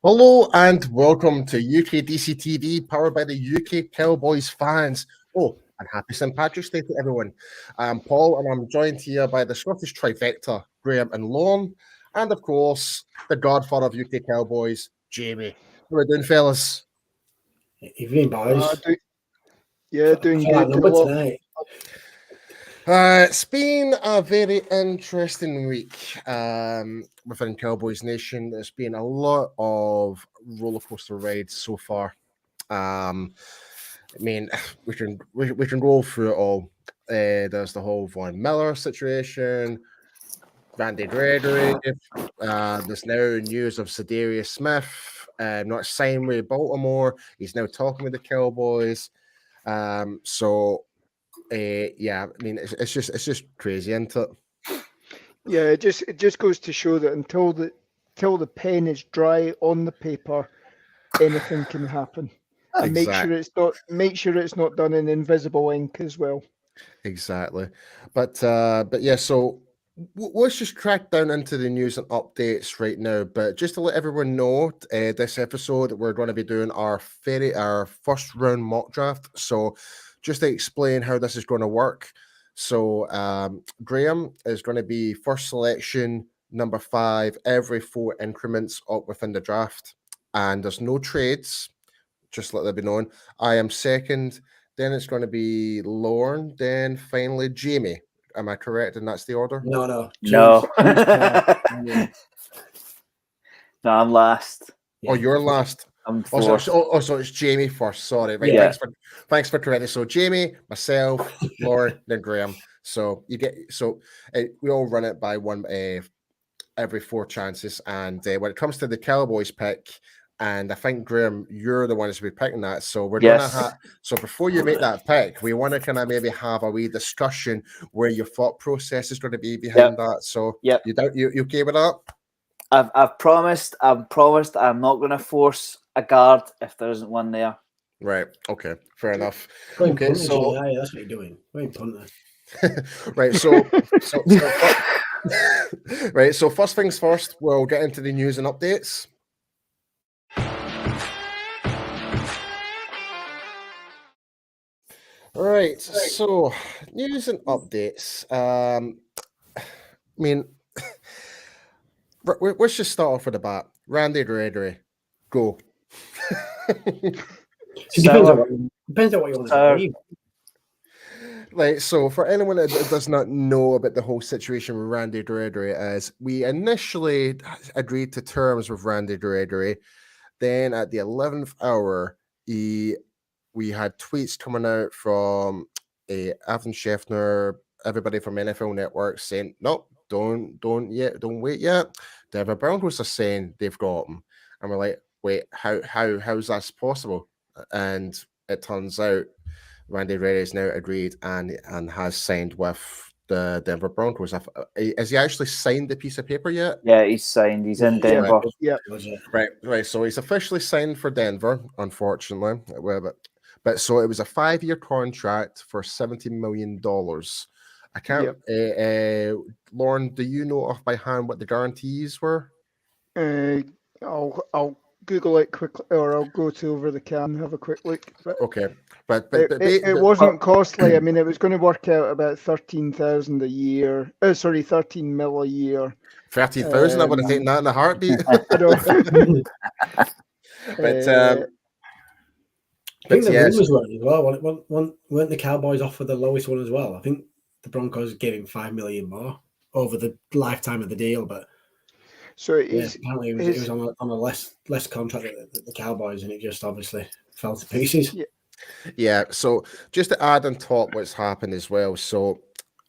Hello and welcome to UKDCTV, powered by the UK Cowboys fans. Oh, and happy St. Patrick's Day to everyone. I'm Paul, and I'm joined here by the Scottish trifecta, Graham and Lorne, and of course, the godfather of UK Cowboys, Jamie. How are we doing, fellas? Evening, boys. Doing good. Tonight. It's been a very interesting week within Cowboys Nation. There's been a lot of roller coaster rides so far. I mean, we can roll through it all. There's the whole Von Miller situation, Randy Gregory. There's now news of Zadarius Smith not signed with Baltimore. He's now talking with the Cowboys. Yeah, I mean, it's just crazy, isn't it? Yeah, it just goes to show that until the pen is dry on the paper, anything can happen. And make sure it's not done in invisible ink as well. Exactly, but yeah. So let's just crack down into the news and updates right now. But just to let everyone know, this episode we're going to be doing our first round mock draft. So just to explain how this is going to work. So Graham is going to be first selection, number 5, every 4 increments up within the draft. And there's no trades, just let that be known. I am second, then it's going to be Lorne, then finally Jamie. Am I correct? And that's the order? No. No, I'm last. Oh, you're last. I'm fourth. So it's Jamie first. Sorry. Right. Yeah. Thanks for correcting. So Jamie, myself, Laura, then Graham. So we all run it by one every 4 chances. And when it comes to the Cowboys pick, and I think Graham, you're the one who's be picking that. So we're gonna have. So before you make that pick, we want to kind of maybe have a wee discussion where your thought process is going to be behind that. So you okay with that? I've promised I'm not going to force a guard if there isn't one there. Right. Okay. Fair enough. Okay. So that's what you're doing. Wait, punter. Right. So right. So first things first, we'll get into the news and updates. All right. So news and updates. I mean, let's just start off with the bat. Randy Gregory, go. Depends on what you want to believe. Like, so for anyone that does not know about the whole situation with Randy Gregory, as we initially agreed to terms with Randy Gregory, then at the 11th hour, we had tweets coming out from Avon Scheffner, everybody from NFL Network saying, nope, don't wait yet. Denver Broncos are saying they've got him. And we're like, wait, how's that possible? And it turns out Randy Gregory has now agreed and has signed with the Denver Broncos. Has he actually signed the piece of paper yet? Yeah, he's signed. He's in Denver. Yeah. Right. So he's officially signed for Denver, unfortunately. But so it was a 5-year contract for $70 million. I can't. Lauren, do you know off by hand what the guarantees were? I'll Google it quickly, or I'll go to over the cam and have a quick look. Okay, but it wasn't costly. I mean, it was going to work out about 13,000 a year. 13 mil a year. 13,000. I would have taken that in a heartbeat. I think the rumors were as well. Weren't the Cowboys offered the lowest one as well? I think the Broncos gave him $5 million more over the lifetime of the deal, but so apparently it was on a less contract than the Cowboys, and it just obviously fell to pieces. Yeah. So just to add on top what's happened as well. So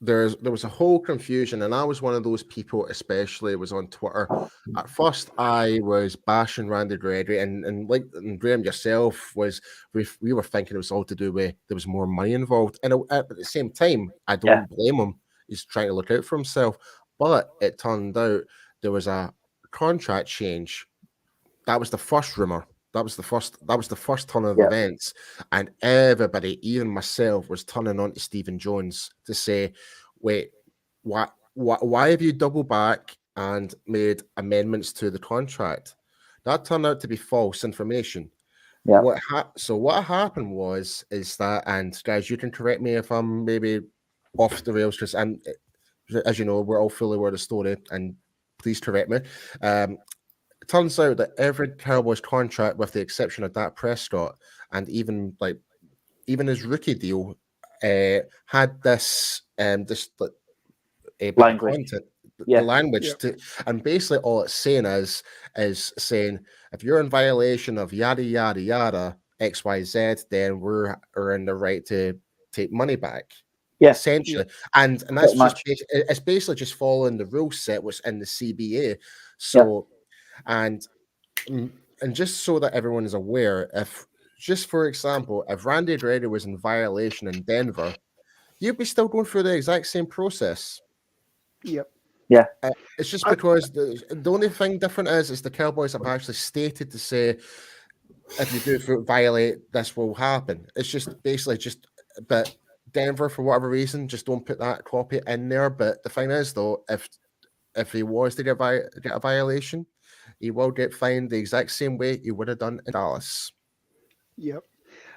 there was a whole confusion, and I was one of those people, especially was on Twitter. At first, I was bashing Randy Gregory, and like and Graham yourself was, we were thinking it was all to do with there was more money involved, and at the same time, I don't blame him. He's trying to look out for himself, but it turned out there was a contract change. That was the first rumor. That was the first turn of events, and everybody, even myself, was turning on to Stephen Jones to say, "Wait, why have you doubled back and made amendments to the contract?" That turned out to be false information. Yeah. So what happened is that, and guys, you can correct me if I'm maybe off the rails, because as you know, we're all fully aware of the story, and please correct me. It turns out that every Cowboys contract, with the exception of Dak Prescott, and even his rookie deal, had this language. Content, the language to, and basically all it's saying is saying, if you're in violation of yada yada yada XYZ, then we're in the right to take money back. Yeah, essentially, and that's just it's basically just following the rule set was in the CBA. So. And just so that everyone is aware, if just for example, if Randy Gregory was in violation in Denver, you'd be still going through the exact same process. Yep. Yeah. It's just because the only thing different is the Cowboys have actually stated to say, if you do violate, this will happen. It's just basically but Denver, for whatever reason, just don't put that copy in there. But the thing is, though, if he was to get a violation, he will get fined the exact same way he would have done in Dallas. Yep.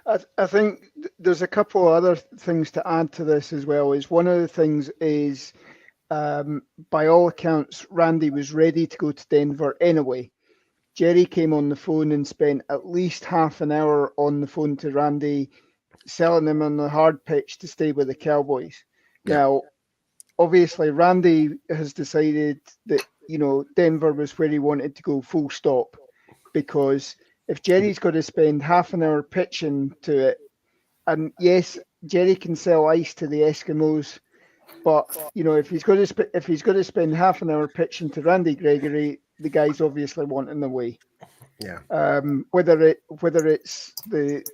I think there's a couple of other things to add to this as well. Is one of the things is, by all accounts, Randy was ready to go to Denver anyway. Jerry came on the phone and spent at least half an hour on the phone to Randy, selling him on the hard pitch to stay with the Cowboys. Yeah. Now, obviously, Randy has decided that, Denver was where he wanted to go, full stop, because if Jerry's got to spend half an hour pitching to it, and yes, Jerry can sell ice to the Eskimos, but if he's going to spend half an hour pitching to Randy Gregory, the guy's obviously wanting the way. Yeah. Whether it's the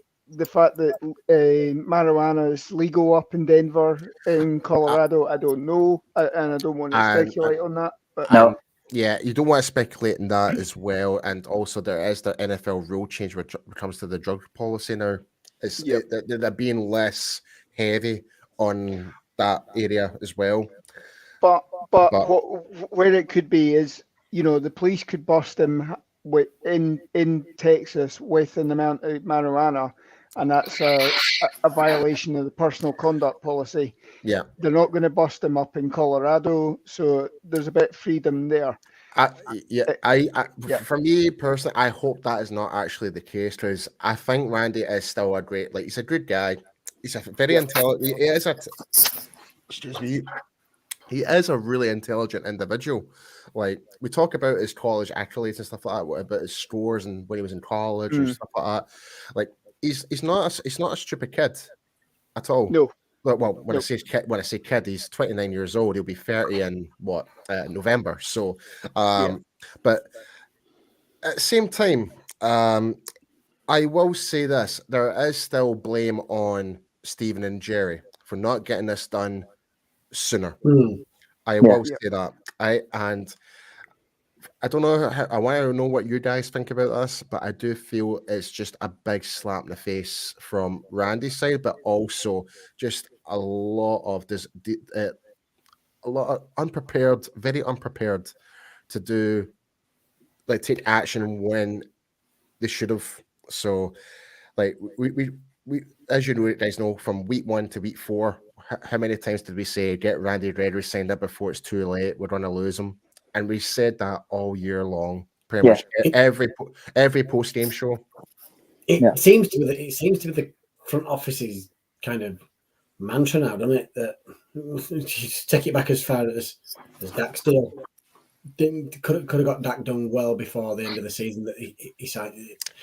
fact that marijuana is legal up in Denver, in Colorado, I don't know, and I don't want to speculate on that. But no. Yeah, you don't want to speculate on that as well. And also, there is the NFL rule change when it comes to the drug policy now. They're being less heavy on that area as well. But where it could be is, the police could bust him in Texas with an amount of marijuana, and that's a violation of the personal conduct policy. Yeah. They're not going to bust him up in Colorado, so there's a bit of freedom there. For me personally, I hope that is not actually the case, because I think Randy is still he's a good guy. He's a very intelligent. He is a really intelligent individual. Like, we talk about his college accolades and stuff like that, about his scores and when he was in college and stuff like that. Like, he's not a stupid kid at all. No. Well, when I say kid, he's 29 years old. He'll be 30 in November. So, but at the same time, I will say this: there is still blame on Stephen and Jerry for not getting this done sooner. I will say that. I don't know. I want to know what you guys think about this, but I do feel it's just a big slap in the face from Randy's side, but also just a lot of very unprepared to do, like, take action when they should have. So, like, we as you guys know, from week 1 to week 4, how many times did we say get Randy Gregory signed up before it's too late? We're going to lose him. And we said that all year long, pretty much every post game show. It seems to be the front office's kind of mantra now, doesn't it? That take it back as far as Dak's deal. Could have got Dak done well before the end of the season that he signed.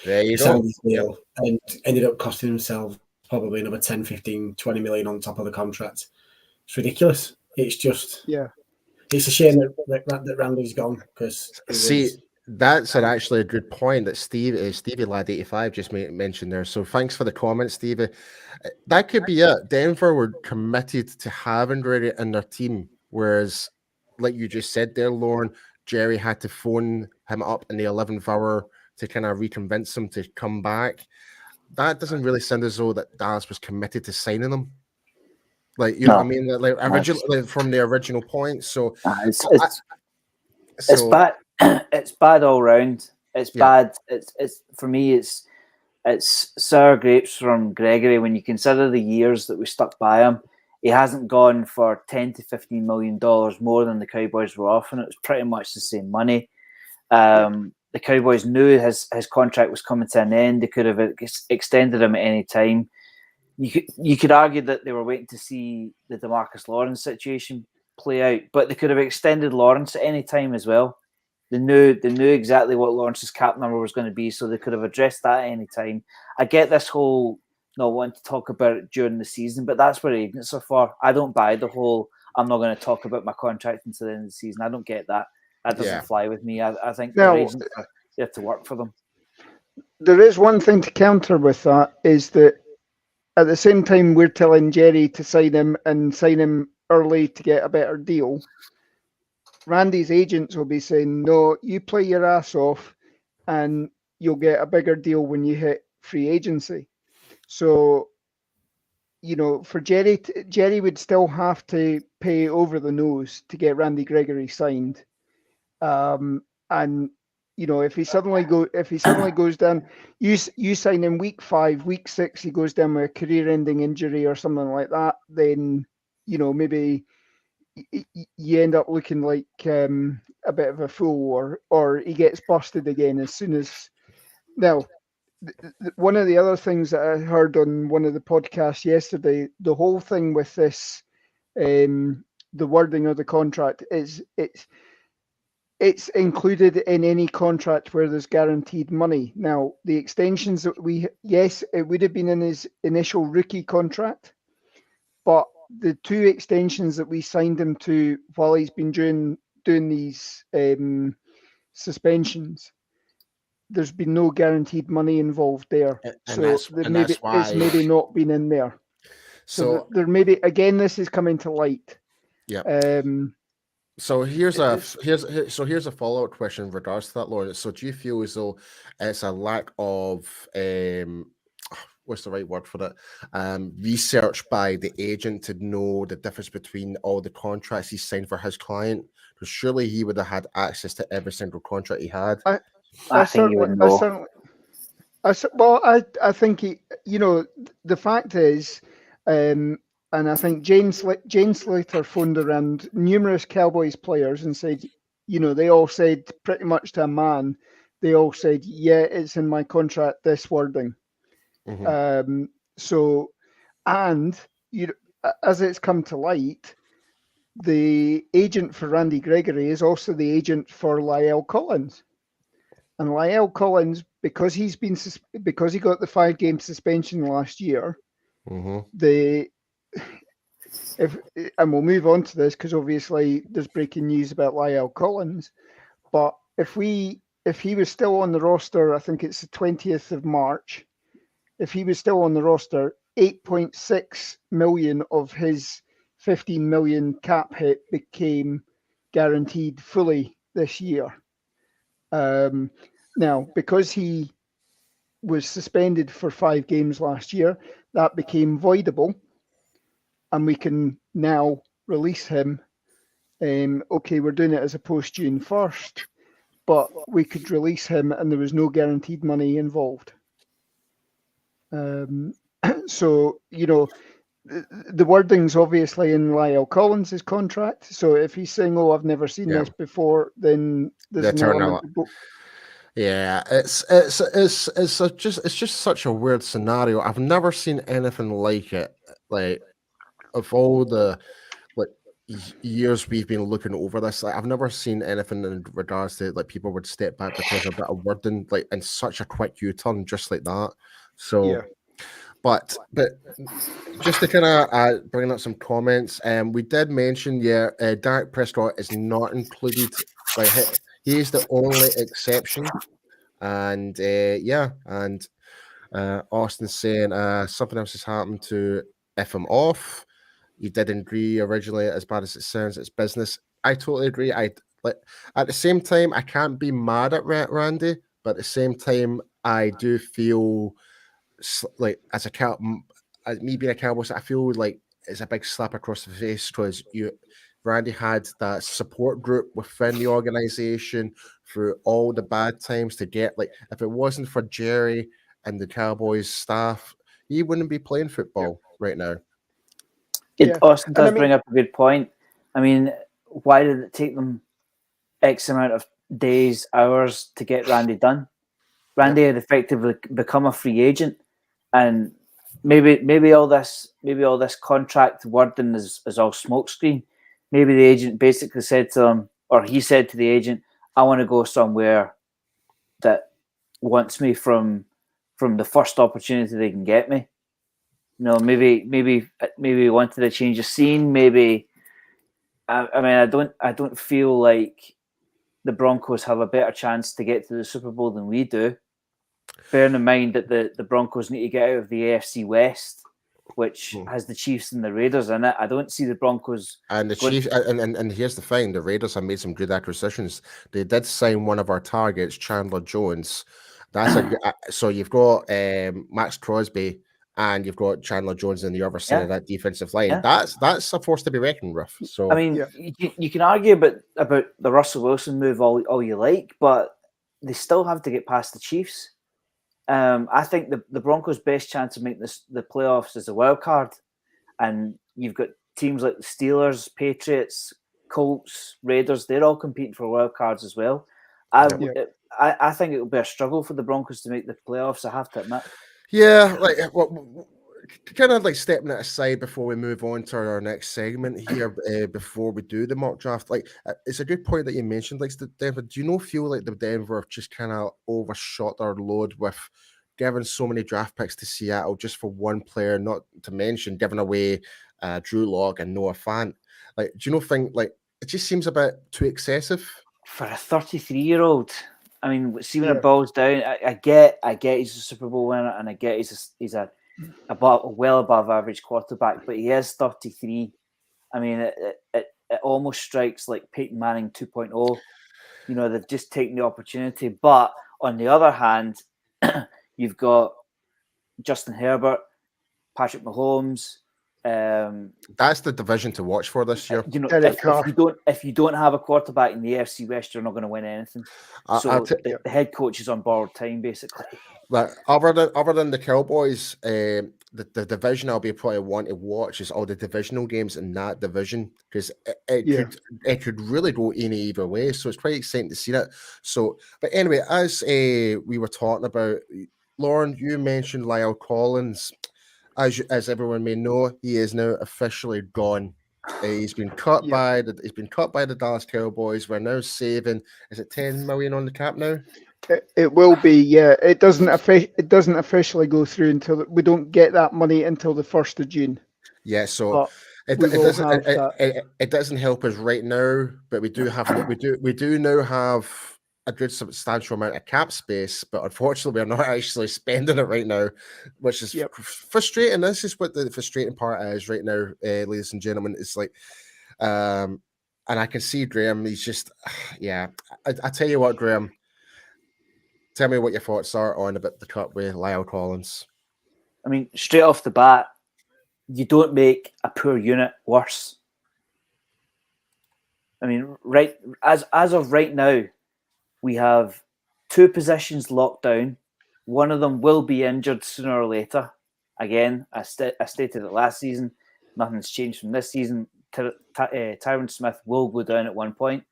Signed his deal and ended up costing himself probably another 10, 15, 20 million on top of the contract. It's ridiculous. It's just Yeah. It's a shame that Randy's gone because that's actually a good point that Stevie Lad 85 just mentioned there. So thanks for the comment, Stevie. That could be it. Denver were committed to having Brady in their team, whereas, like you just said there, Lauren, Jerry had to phone him up in the 11th hour to kind of reconvince him to come back. That doesn't really sound as though that Dallas was committed to signing him. Like, you know what I mean? Like originally from the original point. So it's bad. It's bad all round. It's bad. It's for me. It's sour grapes from Gregory. When you consider the years that we stuck by him, he hasn't gone for $10 to $15 million more than the Cowboys were offering. It was pretty much the same money. The Cowboys knew his contract was coming to an end. They could have extended him at any time. You could argue that they were waiting to see the DeMarcus Lawrence situation play out, but they could have extended Lawrence at any time as well. They knew exactly what Lawrence's cap number was going to be, so they could have addressed that at any time. I get this whole not wanting to talk about it during the season, but that's what agents are for. I don't buy the whole I'm not going to talk about my contract until the end of the season. I don't get that. That doesn't fly with me. I think the agents they have to work for them. There is one thing to counter with that, is that at the same time we're telling Jerry to sign him early to get a better deal, Randy's agents will be saying, no, you play your ass off and you'll get a bigger deal when you hit free agency. So, you know, for Jerry would still have to pay over the nose to get Randy Gregory signed. And, you know, if he suddenly goes down, you sign him week 5, week 6, he goes down with a career-ending injury or something like that, then, you know, maybe you end up looking like a bit of a fool, or he gets busted again as soon as. Now, one of the other things that I heard on one of the podcasts yesterday, the whole thing with this, the wording of the contract is it's included in any contract where there's guaranteed money. Now, the extensions that it would have been in his initial rookie contract, but the 2 extensions that we signed him to while he's been doing these suspensions, there's been no guaranteed money involved there. It's maybe not been in there. So there may be, again, this is coming to light. Yeah. So here's a follow-up question in regards to that, Lauren. So do you feel as though it's a lack of what's the right word for that? Research by the agent to know the difference between all the contracts he signed for his client? Because surely he would have had access to every single contract he had. I think he would know. I think he, you know, the fact is, and I think Jane Slater phoned around numerous Cowboys players and said, you know, they all said pretty much to a man, they all said, yeah, it's in my contract, this wording. Mm-hmm. So, and you know, as it's come to light, the agent for Randy Gregory is also the agent for Lyle Collins. And Lyle Collins, because he got the 5-game suspension last year, mm-hmm. And we'll move on to this because obviously there's breaking news about Lyle Collins. But if he was still on the roster, I think it's the 20th of March. If he was still on the roster, 8.6 million of his 15 million cap hit became guaranteed fully this year. Now, because he was suspended for 5 games last year, that became voidable, and we can now release him. Okay, we're doing it as a post-June 1st, but we could release him and there was no guaranteed money involved. So, you know, the wording's obviously in Lyle Collins' contract. So if he's saying, "Oh, I've never seen this before," then there's an element of Yeah, it's just such a weird scenario. I've never seen anything like it. Like, of all the years we've been looking over this, like, I've never seen anything in regards to like people would step back because of a bit of wording, like in such a quick U-turn, just like that. So, but just to kind of bring up some comments, we did mention, Dak Prescott is not included. Like he is the only exception, and and Austin saying something else has happened to F him off. You didn't agree originally, as bad as it sounds, it's business. I totally agree. I like at the same time, I can't be mad at Randy, but at the same time, I do feel like as me being a Cowboys, I feel like it's a big slap across the face because Randy had that support group within the organization through all the bad times to get like if it wasn't for Jerry and the Cowboys staff, he wouldn't be playing football right now. Austin does bring up a good point. I mean, why did it take them X amount of days, hours to get Randy done? Randy had effectively become a free agent, and maybe all this contract wording is all smokescreen. Maybe the agent basically said to him, or he said to the agent, "I want to go somewhere that wants me from the first opportunity they can get me." You know, maybe he wanted to change the scene. Maybe I mean I don't feel like the Broncos have a better chance to get to the Super Bowl than we do. Bearing in mind that the Broncos need to get out of the AFC West, which has the Chiefs and the Raiders in it. I don't see the Broncos and the Chiefs. And here's the thing: the Raiders have made some good acquisitions. They did sign one of our targets, Chandler Jones. That's so you've got Max Crosby. And you've got Chandler Jones on the other side of that defensive line. Yeah. That's a force to be reckoned with. So I mean, you can argue about the Russell Wilson move all you like, but they still have to get past the Chiefs. I think the Broncos' best chance of making the playoffs is a wild card, and you've got teams like the Steelers, Patriots, Colts, Raiders. They're all competing for wild cards as well. I think it will be a struggle for the Broncos to make the playoffs. I have to admit. Yeah, like kind of like stepping it aside before we move on to our next segment here. Before we do the mock draft, like it's a good point that you mentioned. Like the Denver, do you feel like the Denver have just kind of overshot their load with giving so many draft picks to Seattle just for one player? Not to mention giving away Drew Lock and Noah Fant. Like, do you think like it just seems a bit too excessive for a 33-year-old? I mean, see when it boils down, I get he's a Super Bowl winner, and I get he's a well above average quarterback, but he is 33. I mean, it almost strikes like Peyton Manning 2.0. You know, they've just taken the opportunity. But on the other hand, you've got Justin Herbert, Patrick Mahomes. That's the division to watch for this year. You know, if you don't have a quarterback in the AFC West, you're not going to win anything. So the head coach is on borrowed time, basically. Like other than the Cowboys, the division I'll be probably want to watch is all the divisional games in that division because it could really go any either way. So it's quite exciting to see that. So, but anyway, as we were talking about, Lauren, you mentioned Lyle Collins. As everyone may know, he is now officially gone. He's been cut by the Dallas Cowboys. We're now saving. Is it 10 million on the cap now? It will be. Yeah, it doesn't officially go through until we don't get that money until the 1st of June. Yeah, so it doesn't help us right now, but we do now have a good substantial amount of cap space, but unfortunately we're not actually spending it right now, which is frustrating. This is what the frustrating part is right now, ladies and gentlemen. It's like, and I can see Graham. He's just, I tell you what, Graham. Tell me what your thoughts are on about the cut with Lyle Collins. I mean, straight off the bat, you don't make a poor unit worse. I mean, right as of right now, we have 2 positions locked down. One of them will be injured sooner or later. Again, I stated it last season. Nothing's changed from this season. Tyron Smith will go down at one point.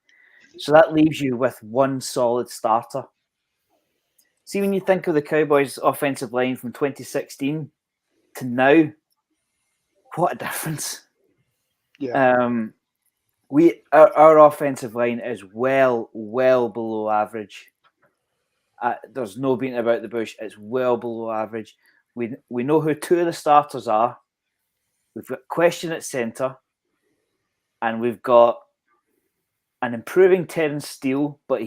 So that leaves you with one solid starter. See, when you think of the Cowboys' offensive line from 2016 to now, what a difference. Yeah. Our offensive line is well below average. There's no beating about the bush. It's well below average. We know who 2 of the starters are. we've got question at centre, and we've got an improving Terence Steele, but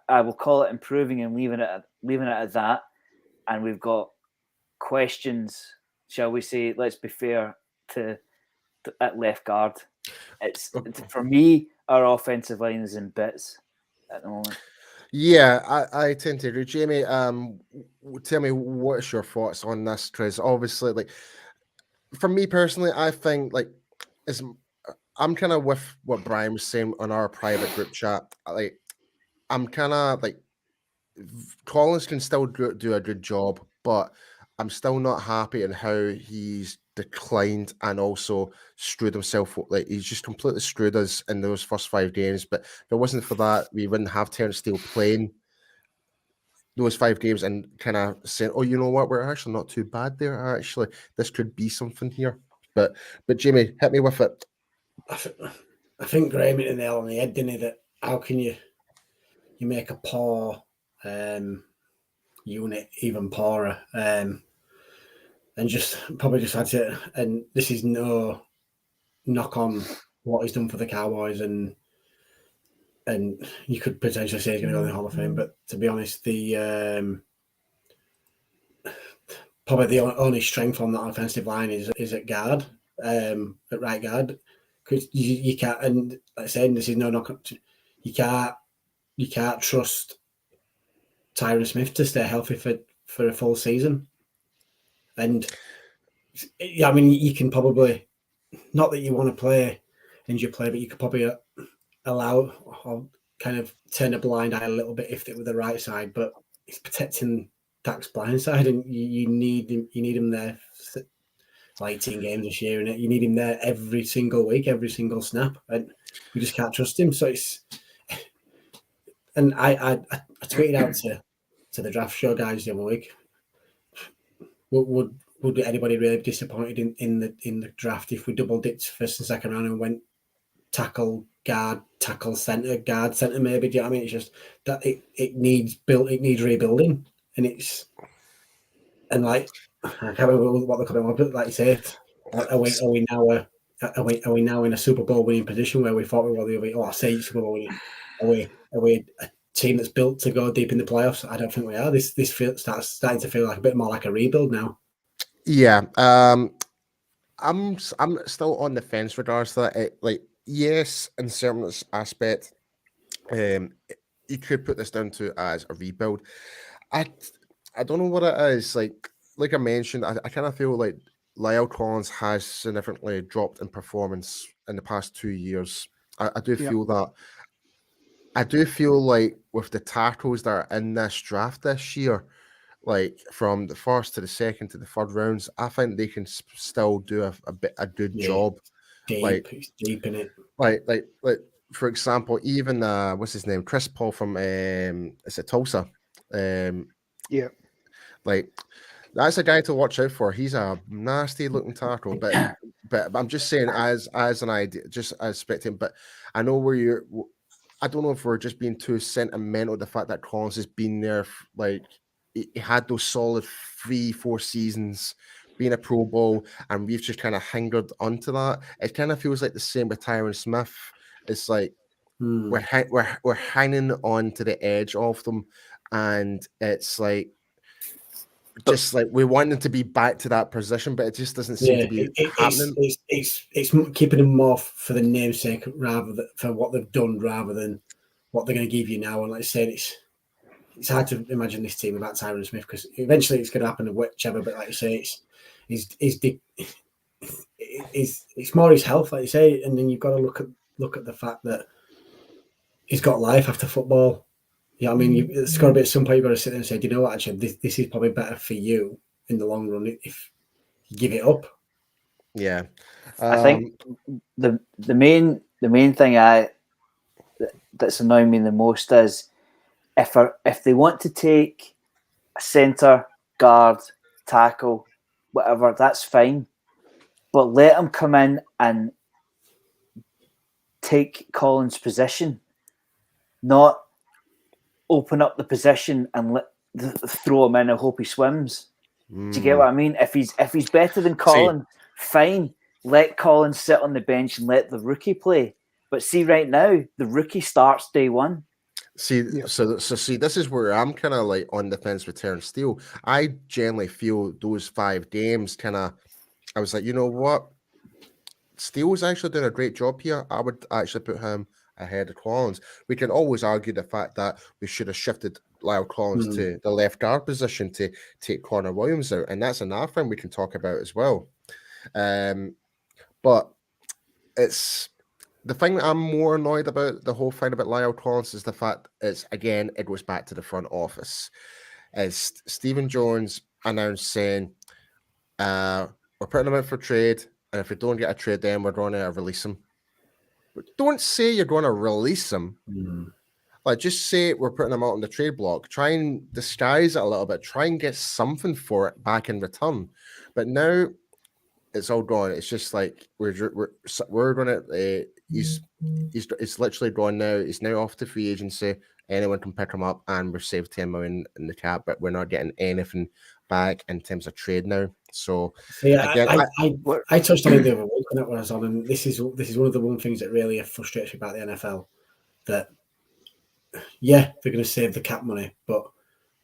I will call it improving and leaving it at that. And we've got questions, shall we say? Let's be fair to at left guard. It's for me, our offensive line is in bits at the moment. Yeah, I tend to agree. Jamie, tell me what's your thoughts on this? Because obviously, like for me personally, I think like I'm kind of with what Brian was saying on our private group chat. Like I'm kind of like Collins can still do a good job, but I'm still not happy in how he's declined and also screwed himself. Like he's just completely screwed us in those first 5 games. But if it wasn't for that, we wouldn't have Terence Steele playing those 5 games and kind of saying, "Oh, you know what? We're actually not too bad there. Actually, this could be something here." But Jamie, hit me with it. I think Graham hit the nail on the head, didn't he? That how can you make a poor unit even poorer, and just probably just had to. And this is no knock on what he's done for the Cowboys, and you could potentially say he's going to go in the Hall of Fame. But to be honest, the probably the only strength on that offensive line is at guard, at right guard, because you can't. And like I said, this is no knock. You can't trust Tyron Smith to stay healthy for a full season. And yeah, I mean, you can probably, not that you want to play injured player, but you could probably allow or kind of turn a blind eye a little bit if it were the right side. But it's protecting Dak's blind side, and you need him there. Like 18 games this year, and you need him there every single week, every single snap, and we just can't trust him. So it's, and I tweeted out to the draft show guys the other week. Would anybody really be disappointed in the draft if we double dipped first and second round and went tackle, guard, tackle, centre, guard, centre? Maybe. Do you know what I mean? It's just that it needs rebuilding, and like I can't remember what the comment was, but like you say, are we now in a Super Bowl winning position where we thought we were the other? Oh, I say Super Bowl winning. Are we a team that's built to go deep in the playoffs? I don't think we are. This starting to feel like a bit more like a rebuild now. Yeah, I'm still on the fence regards to that. Like, yes, in certain aspect, you could put this down to as a rebuild. I don't know what it is. Like I mentioned, I kind of feel like Lyle Collins has significantly dropped in performance in the past 2 years. I do feel that. I do feel like with the tackles that are in this draft this year, like from the first to the second to the third rounds, I think they can still do a good job. It's deep in it. Like for example, even what's his name, Chris Paul from is it Tulsa? Like that's a guy to watch out for. He's a nasty looking tackle, but I'm just saying as an idea, just as spectating. But I know where I don't know if we're just being too sentimental. The fact that Collins has been there, like he had those solid 3-4 seasons being a Pro Bowl, and we've just kind of hingered onto that. It kind of feels like the same with Tyron Smith. It's like we're hanging on to the edge of them, and it's like just like we want them to be back to that position, but it just doesn't seem to be happening. It's keeping them more for the namesake rather than for what they've done, rather than what they're going to give you now. And like I said, it's hard to imagine this team without Tyron Smith, because eventually it's going to happen to whichever. But like you say, it's more his health, like you say, and then you've got to look at the fact that he's got life after football. Yeah, I mean, it's got to be at some point you've got to sit there and say, do you know what? Actually, this is probably better for you in the long run if you give it up. Yeah, I think the main thing that's annoying me the most is if they want to take a centre, guard, tackle, whatever, that's fine, but let them come in and take Collins' position, not open up the position and throw him in and hope he swims. Do you get what I mean? If he's better than Collins, fine. let Collins sit on the bench and let the rookie play. But see, right now, the rookie starts day one. See, so see, this is where I'm kind of like on the fence with Terrence Steele. I generally feel those 5 games I was like, you know what? Steele's actually doing a great job here. I would actually put him ahead of Collins. We can always argue the fact that we should have shifted Lyle Collins to the left guard position to take Connor Williams out, and that's another thing we can talk about as well. But it's the thing that I'm more annoyed about the whole thing about Lyle Collins is the fact it goes back to the front office. As Stephen Jones announced saying, we're putting him out for trade, and if we don't get a trade, then we're going to release him. But don't say you're going to release him. Like, just say we're putting him out on the trade block. Try and disguise it a little bit. Try and get something for it back in return. But now it's all gone. It's just like we're going to. He's literally gone now. He's now off to free agency. Anyone can pick him up, and we've saved 10 million in the cap, but we're not getting anything back in terms of trade now. So again, I touched on it the other week when I was on, and this is one of the one things that really frustrates me about the NFL. That they're going to save the cap money, but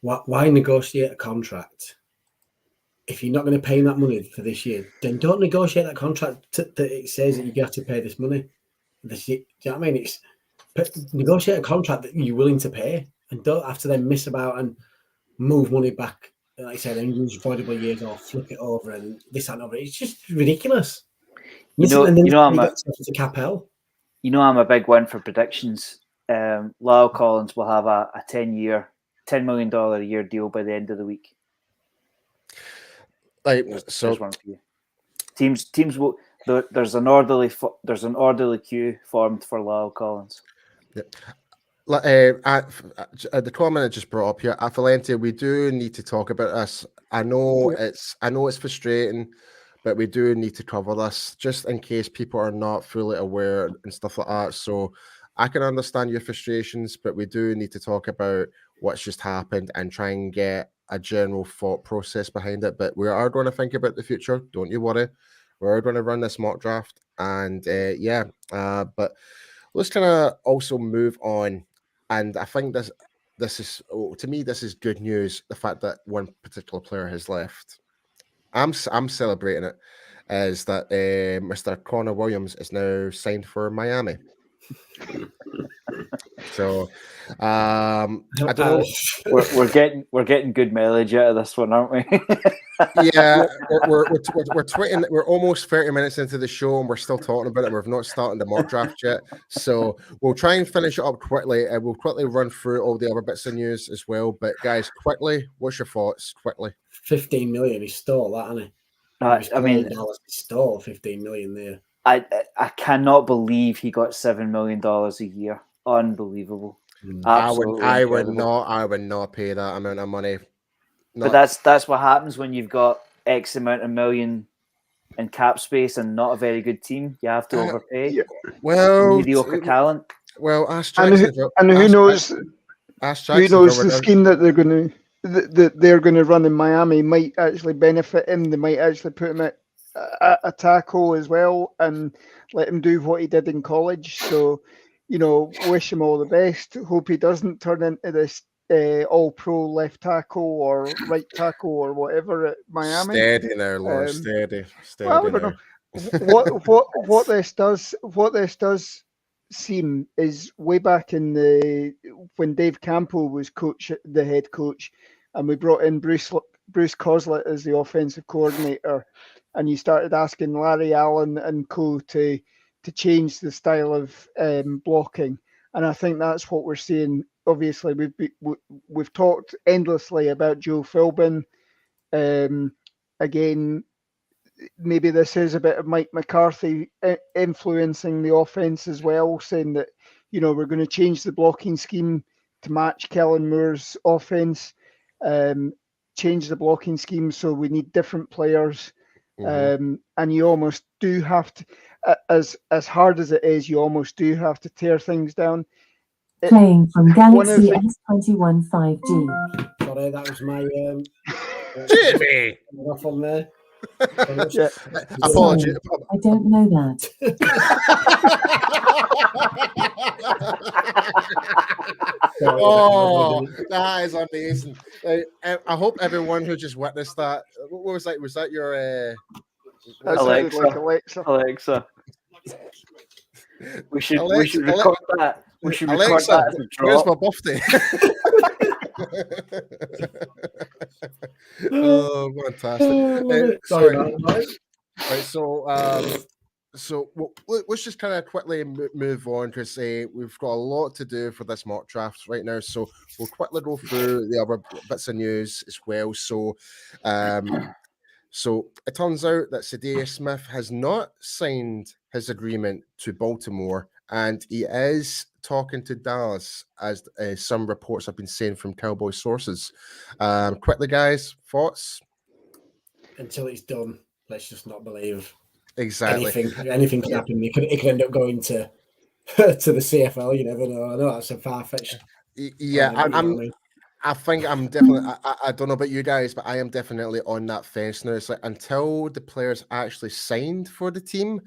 why negotiate a contract if you're not going to pay that money for this year? Then don't negotiate that contract that it says that you have to pay this money this year. Do you know what I mean? Negotiate a contract that you're willing to pay, and don't have to then miss about and move money back. Like I said, and use avoidable years or flip it over and this and over. It's just ridiculous. I'm a big one for predictions. Lyle Collins will have a $10 million a year deal by the end of the week. So one for you. Teams will. There's an orderly queue formed for Lyle Collins. The comment I just brought up here, Valente, we do need to talk about this. I know it's frustrating, but we do need to cover this just in case people are not fully aware and stuff like that. So I can understand your frustrations, but we do need to talk about what's just happened and try and get a general thought process behind it. But we are going to think about the future. Don't you worry. We're going to run this mock draft, and but let's kind of also move on. And I think this is, to me, this is good news. The fact that one particular player has left, I'm celebrating it, is that Mr. Connor Williams is now signed for Miami. So I don't know. We're getting good mileage out of this one, aren't we? Yeah, we're tweeting. We're almost 30 minutes into the show, and we're still talking about it. We've not started the mock draft yet, so we'll try and finish it up quickly, and we'll quickly run through all the other bits of news as well. But guys, quickly, what's your thoughts? Quickly, 15 million. He stole that, hasn't he? I mean, he stole 15 million there. I cannot believe he got $7 million a year. Unbelievable. I would not pay that amount of money. But that's what happens when you've got X amount of million in cap space and not a very good team. You have to overpay. Well, mediocre talent. Well, ask Jackson. And who knows? Who knows the scheme that they're going to run in Miami might actually benefit him. They might actually put him at a tackle as well and let him do what he did in college. So, wish him all the best. Hope he doesn't turn into this all-pro left tackle or right tackle or whatever at Miami. Steady there, Lord. Steady. Well, I don't know. What this does seem is way back in when Dave Campbell was the head coach, and we brought in Bruce Coslett as the offensive coordinator, and you started asking Larry Allen and co to change the style of blocking, and I think that's what we're seeing. Obviously, we've talked endlessly about Joe Philbin. Again, maybe this is a bit of Mike McCarthy influencing the offense as well, saying that we're going to change the blocking scheme to match Kellen Moore's offense. Change the blocking scheme so we need different players. And you almost do have to, as hard as it is, you almost do have to tear things down. Playing from Galaxy S21 5G. Sorry, that was my Jimmy off on there. Yeah. Apology. I don't know that. Oh, that is amazing. I hope everyone who just witnessed that. What was that? Was that your That sounded like Alexa. Alexa. We should record that. We should record Alexa, that as a where's drop. my birthday? Oh, fantastic! Sorry, right, so let's just kind of quickly move on because we've got a lot to do for this mock draft right now. So we'll quickly go through the other bits of news as well. So, so it turns out that Zadarius Smith has not signed his agreement to Baltimore, and he is talking to Dallas, as some reports have been saying from Cowboy sources. Quickly, guys, thoughts? Until it's done, let's just not believe exactly anything can happen. It could end up going to the CFL. You never know. I know that's a far-fetched. I think I'm definitely. I don't know about you guys, but I am definitely on that fence now. It's like until the players actually signed for the team,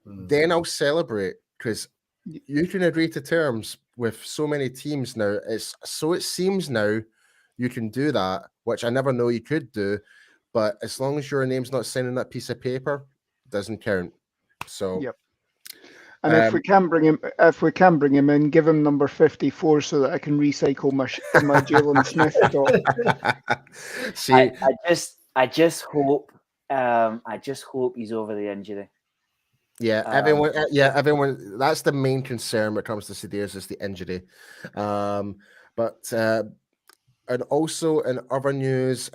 then I'll celebrate, because you can agree to terms with so many teams now. It seems now you can do that, which I never know you could do. But as long as your name's not signed on that piece of paper, it doesn't count. So. Yep. And if we can bring him in, give him number 54 so that I can recycle my Jalen Smith talk. See, I just hope he's over the injury. Yeah, everyone. That's the main concern when it comes to Zadarius is the injury. And also in other news,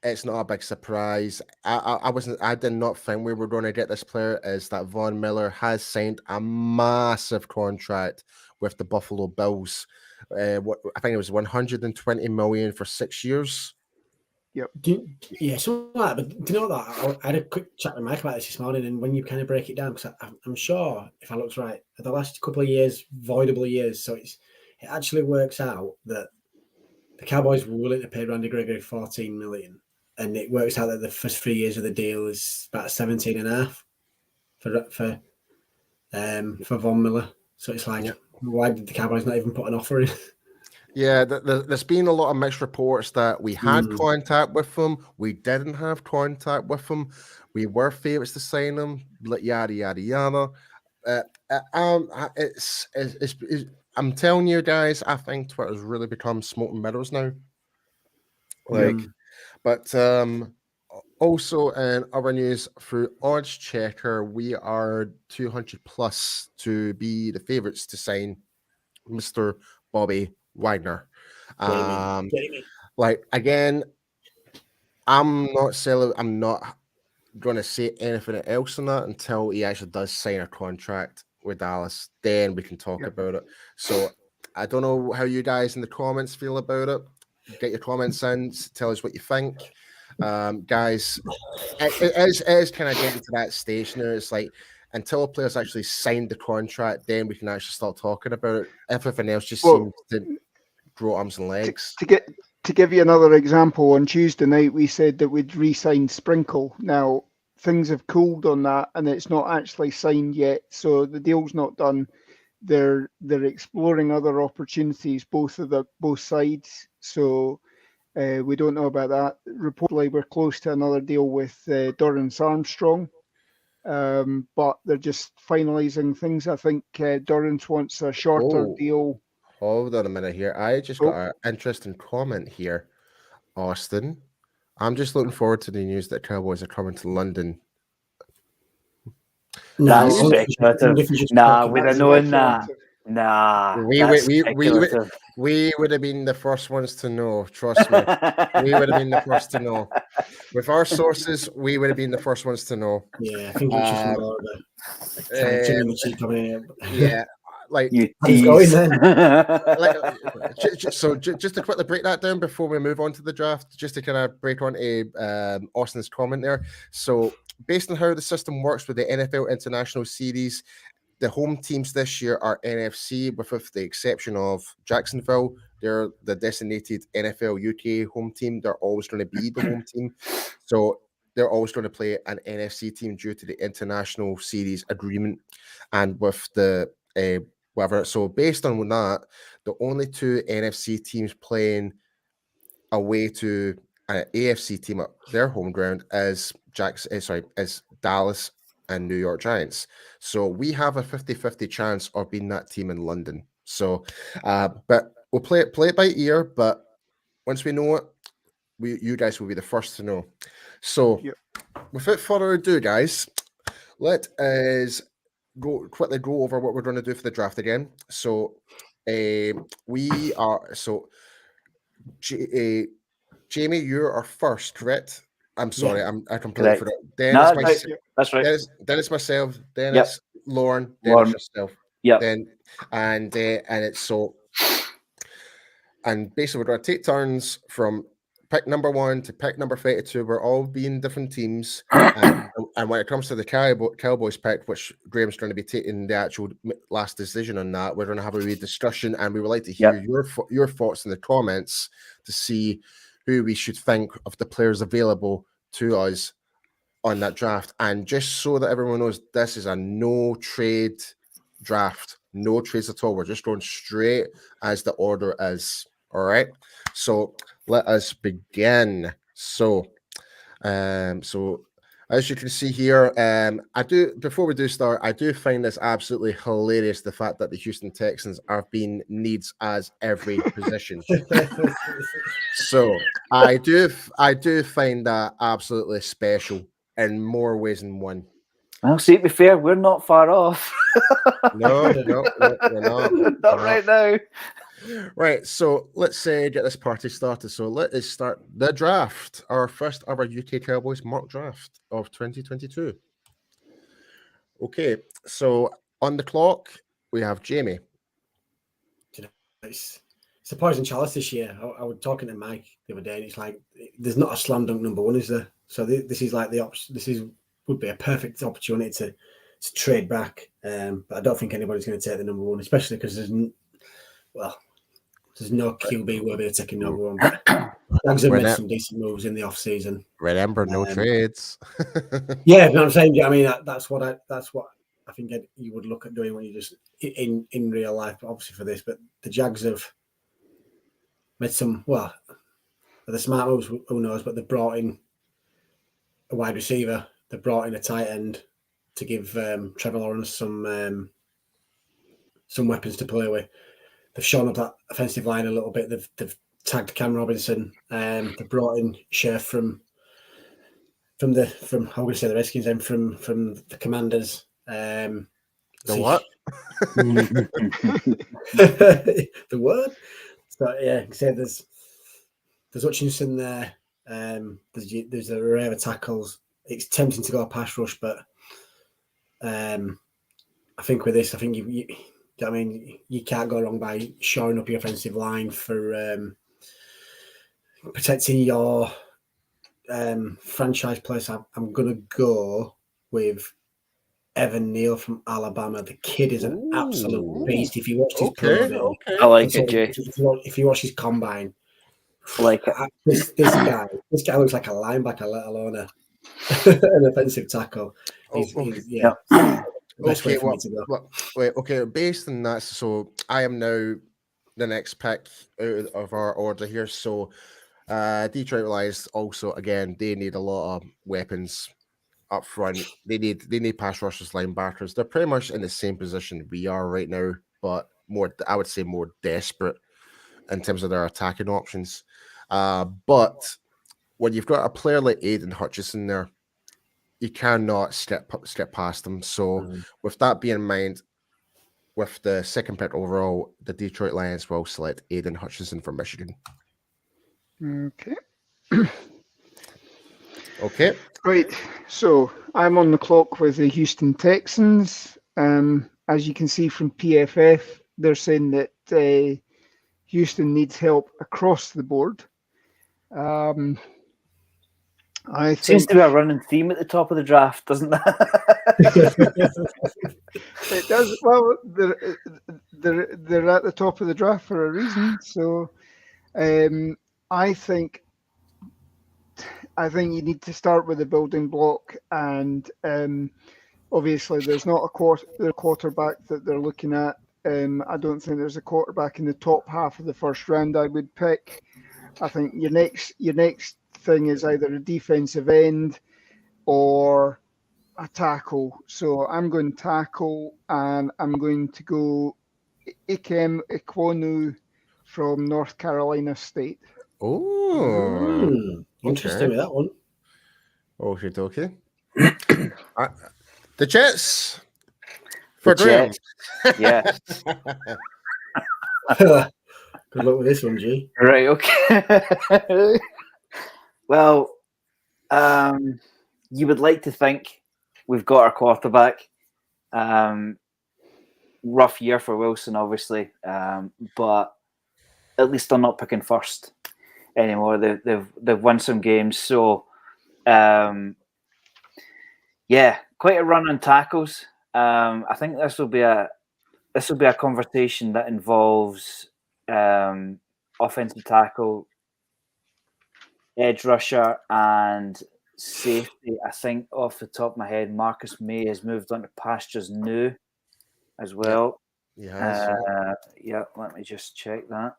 it's not a big surprise. I did not think we were going to get this player. Is that Von Miller has signed a massive contract with the Buffalo Bills? I think it was 120 million for 6 years. Yep. So but do you know that I had a quick chat with Mike about this morning, and when you kind of break it down, because I'm sure if I looked right, the last couple of years, voidable years, so it actually works out that the Cowboys were willing to pay Randy Gregory 14 million. And it works out that the first 3 years of the deal is about 17.5 for Von Miller. So it's like, why did the Cowboys not even put an offer in? Yeah, there's been a lot of mixed reports that we had contact with them, we didn't have contact with them, we were favourites to sign them, yada yada yada. I'm telling you guys, I think Twitter's really become smoke and mirrors now. But also in other news, through Odds Checker, we are 200 plus to be the favourites to sign Mr. Bobby Wagner. Again, I'm not going to say anything else on that until he actually does sign a contract with Dallas. Then we can talk about it. So I don't know how you guys in the comments feel about it. Get your comments in. Tell us what you think, guys. It is kind of getting to that stage now. It's like until a player's actually signed the contract, then we can actually start talking about it. Everything else just seems to grow arms and legs. To give you another example, on Tuesday night we said that we'd re-sign Sprinkle. Now things have cooled on that, and it's not actually signed yet, so the deal's not done. They're exploring other opportunities, both sides. So we don't know about that. Reportedly, we're close to another deal with Dorrance Armstrong, but they're just finalising things. I think Dorrance wants a shorter deal. Hold on a minute here. I just got an interesting comment here, Austin. I'm just looking forward to the news that Cowboys are coming to London. That's speculative. Nah, we'd have known that. Nah, we would have been the first ones to know. Trust me, we would have been the first to know. With our sources, we would have been the first ones to know. Yeah, I think it was just more of a cheek coming in. Yeah, like you tease. So just to quickly break that down before we move on to the draft, just to kind of break on to Austin's comment there. So based on how the system works with the NFL International Series, the home teams this year are NFC, with the exception of Jacksonville. They're the designated NFL UK home team. They're always going to be the home team. So they're always going to play an NFC team due to the international series agreement and with the whatever. So based on that, the only two NFC teams playing away to an AFC team at their home ground is is Dallas and New York Giants. So we have a 50-50 chance of being that team in London. So but we'll play it by ear, but once we know it, you guys will be the first to know. So without further ado, guys, let us quickly go over what we're going to do for the draft again. So we are Jamie, you're our first, correct? I'm sorry, I completely forgot. That's right. Then it's myself. Then it's Lauren. Then it's yourself. Yeah. Then and it's so. And basically, we're going to take turns from pick number 1 to pick number 32. We're all being different teams. And when it comes to the Cowboys pick, which Graham's going to be taking the actual last decision on that, we're going to have a wee discussion, and we would like to hear your thoughts in the comments to see who we should think of the players available to us on that draft. And just so that everyone knows, this is a no-trade draft. No trades at all. We're just going straight as the order is. All right. So let us begin. So as you can see here, before we do start, I do find this absolutely hilarious, the fact that the Houston Texans are being needs as every position. So I do find that absolutely special in more ways than one. Well, see, to be fair, we're not far off. No, we're not. Not right now. Right, so let's get this party started. So let us start the draft, our first ever UK Cowboys mock draft of 2022. Okay, so on the clock, we have Jamie. It's a poison chalice this year. I was talking to Mike the other day, and it's like there's not a slam dunk number 1, is there? So this is like the option. Would be a perfect opportunity to trade back, but I don't think anybody's going to take the number 1, especially because there's no QB worthy of taking number 1. Dogs have made some decent moves in the off season. Remember, no trades. Yeah, no, I'm saying. I mean, that's what I think you would look at doing when you just in real life, but obviously for this. But the Jags have made some. Well, the smart moves. Who knows? But they brought in a wide receiver. They brought in a tight end to give Trevor Lawrence some weapons to play with. They've shown up that offensive line a little bit. They've tagged Cam Robinson. They brought in Sheriff from I'm going to say the Redskins, and from the Commanders. The what? The what? So yeah, so there's Hutchinson there. There's a array of tackles. It's tempting to go pass rush, but I think with this, you can't go wrong by shoring up your offensive line for protecting your franchise place. I'm going to go with Evan Neal from Alabama. The kid is an absolute beast. If you watch his pro day, I like it, Jay. If you watch his combine, like this guy looks like a linebacker, let alone an offensive tackle. Okay, based on that, so I am now the next pick out of our order here. So Detroit Lions also, again, they need a lot of weapons up front. They need pass rushers, linebackers. They're pretty much in the same position we are right now, but I would say more desperate in terms of their attacking options. But when you've got a player like Aiden Hutchinson there, you cannot skip past them. So with that being in mind, with the second pick overall, the Detroit Lions will select Aiden Hutchinson from Michigan. Okay. Right. So I'm on the clock with the Houston Texans. As you can see from PFF, they're saying that Houston needs help across the board. I think seems to be a running theme at the top of the draft, doesn't that? It does. Well, they're at the top of the draft for a reason. So I think I think you need to start with the building block, and obviously there's not the quarterback that they're looking at. I don't think there's a quarterback in the top half of the first round I would pick. I think your next thing is either a defensive end or a tackle. So I'm going tackle, and I'm going to go Ikem Ekwonu from North Carolina State. Oh, Interesting with that one. Okay. The Jets for The Graham. Jets. Yeah. Good luck with this one, G. Right. Okay. Well, you would like to think we've got our quarterback. Rough year for Wilson, obviously, but at least they're not picking first anymore. They've won some games, so yeah, quite a run on tackles. I think this will be a conversation that involves offensive tackle, edge rusher, and safety. I think off the top of my head, Marcus May has moved on to pastures new as well. Yeah. Yeah, let me just check that.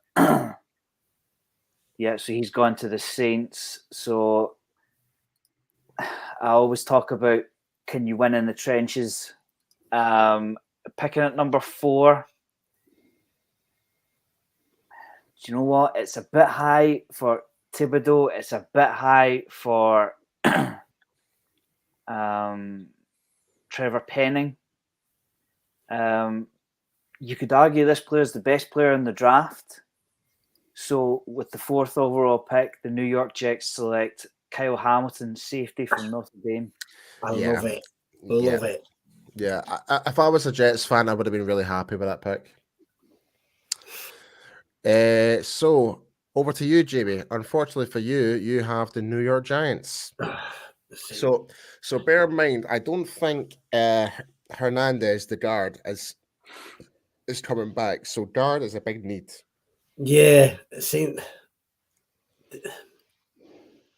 Yeah, so he's gone to the Saints. So I always talk about, can you win in the trenches? Picking at number 4. Do you know what? It's a bit high for Thibodeau. It's a bit high for Trevor Penning. You could argue this player is the best player in the draft. So with the 4th overall pick, the New York Jets select Kyle Hamilton, safety from Notre Dame. I love it. Love it. Yeah. If I was a Jets fan, I would have been really happy with that pick. So over to you, Jamie. Unfortunately for you, you have the New York Giants. So bear in mind, I don't think Hernandez, the guard, is coming back. So guard is a big need. Yeah, see,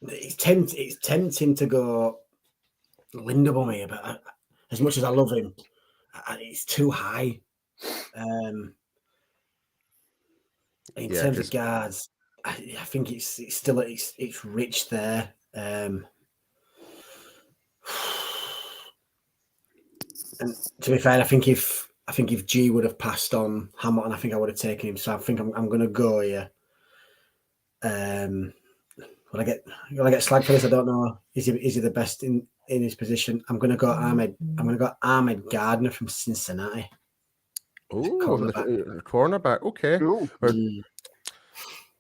it's tempting to go Linderbaum, but as much as I love him, it's too high. In terms of guards, I think it's still it's rich there. And to be fair, I think if G would have passed on Hamilton, I think I would have taken him. So I think I'm going to go here. Will I get slagged for this? I don't know. Is he the best in his position? I'm going to go Ahmed. I'm going to go Ahmed Gardner from Cincinnati. Oh, cornerback. Okay.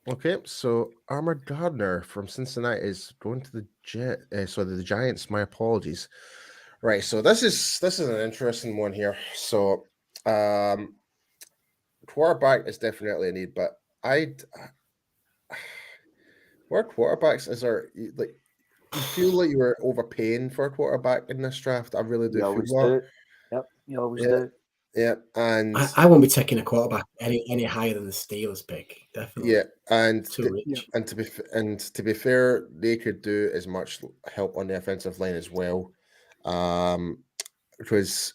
Okay, so Ahmed Gardner from Cincinnati is going to the the Giants. My apologies. Right, so this is an interesting one here. So, quarterback is definitely a need, but where quarterbacks is there like you feel like you were overpaying for a quarterback in this draft? I really do feel that. Yep, you always do. Yeah, and I won't be taking a quarterback any higher than the Steelers pick. Definitely. Yeah, and too rich. And to be fair, they could do as much help on the offensive line as well. Because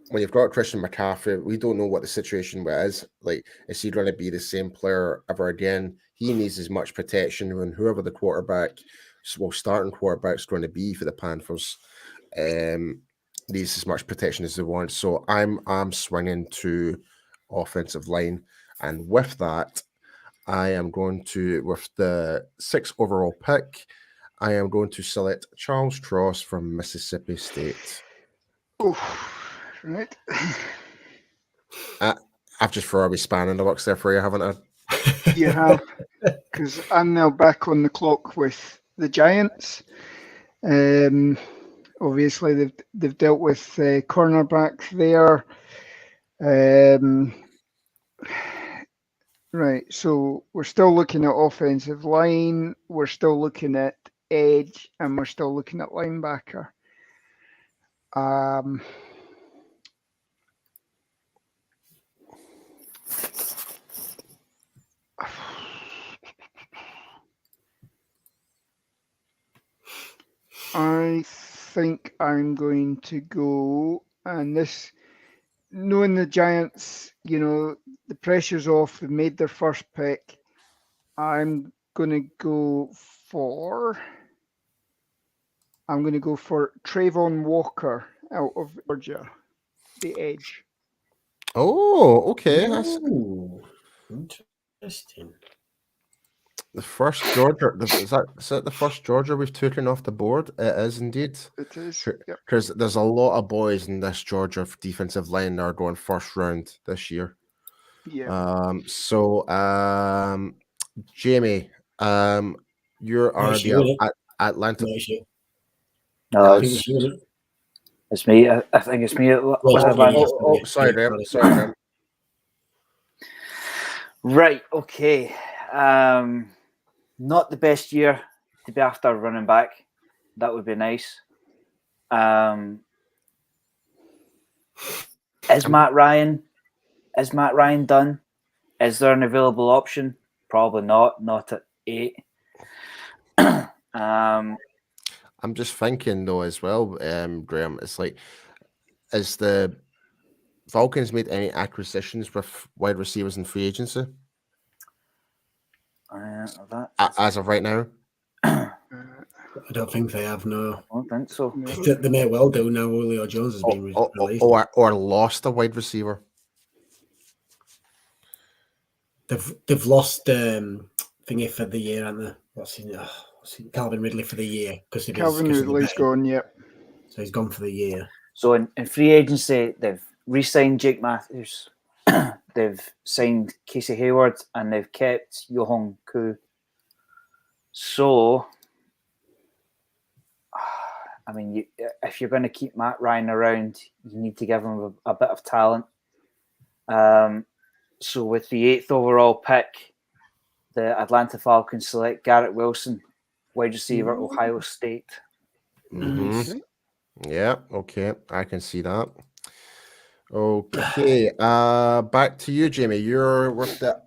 when you've got Christian McCaffrey, we don't know what the situation is. Like, is he going to be the same player ever again? He needs as much protection when whoever the starting quarterback is going to be for the Panthers. Needs as much protection as they want. So I'm swinging to offensive line, and with that, I am going to, with the 6th overall pick, I am going to select Charles Cross from Mississippi State. Oh, right. I've just thrown a wee span in the works there for you, haven't I? You have, because I'm now back on the clock with the Giants. Obviously, they've dealt with cornerback there. Right, so we're still looking at offensive line, we're still looking at edge, and we're still looking at linebacker. I think I'm going to go, and this, knowing the Giants, the pressure's off. They made their first pick. I'm going to go for Trayvon Walker out of Georgia, the edge. Oh, okay. That's Ooh, interesting. the first Georgia. Is that the first Georgia we've taken off the board? It is indeed. It is. Yep. Because there's a lot of boys in this Georgia defensive line that are going first round this year. Yeah. Jamie, you are the Atlanta. No, it's me. I think it's me. Sorry, Graham. Sorry, Graham. Right. Okay. Not the best year to be after running back. That would be nice. Is Matt Ryan done? Is there an available option? Probably not. Not at 8. I'm just thinking though as well, Graham. It's like, is the Falcons made any acquisitions with wide receivers in free agency? As of right now, I don't think they have. No, I don't think so. No. They may well do now. Julio Jones has been released, or lost a wide receiver. They've lost thingy for the year, haven't they? What's Calvin Ridley for the year because Calvin Ridley's gone. Yep. So he's gone for the year. So in free agency, they've re-signed Jake Matthews, they've signed Casey Hayward, and they've kept Yohong Koo. So, I mean, if you're going to keep Matt Ryan around, you need to give him a bit of talent. So with the 8th overall pick, the Atlanta Falcons select Garrett Wilson, wide receiver, Ohio State. Mm-hmm. Yeah, okay. I can see that. Okay. Back to you, Jamie. You're with the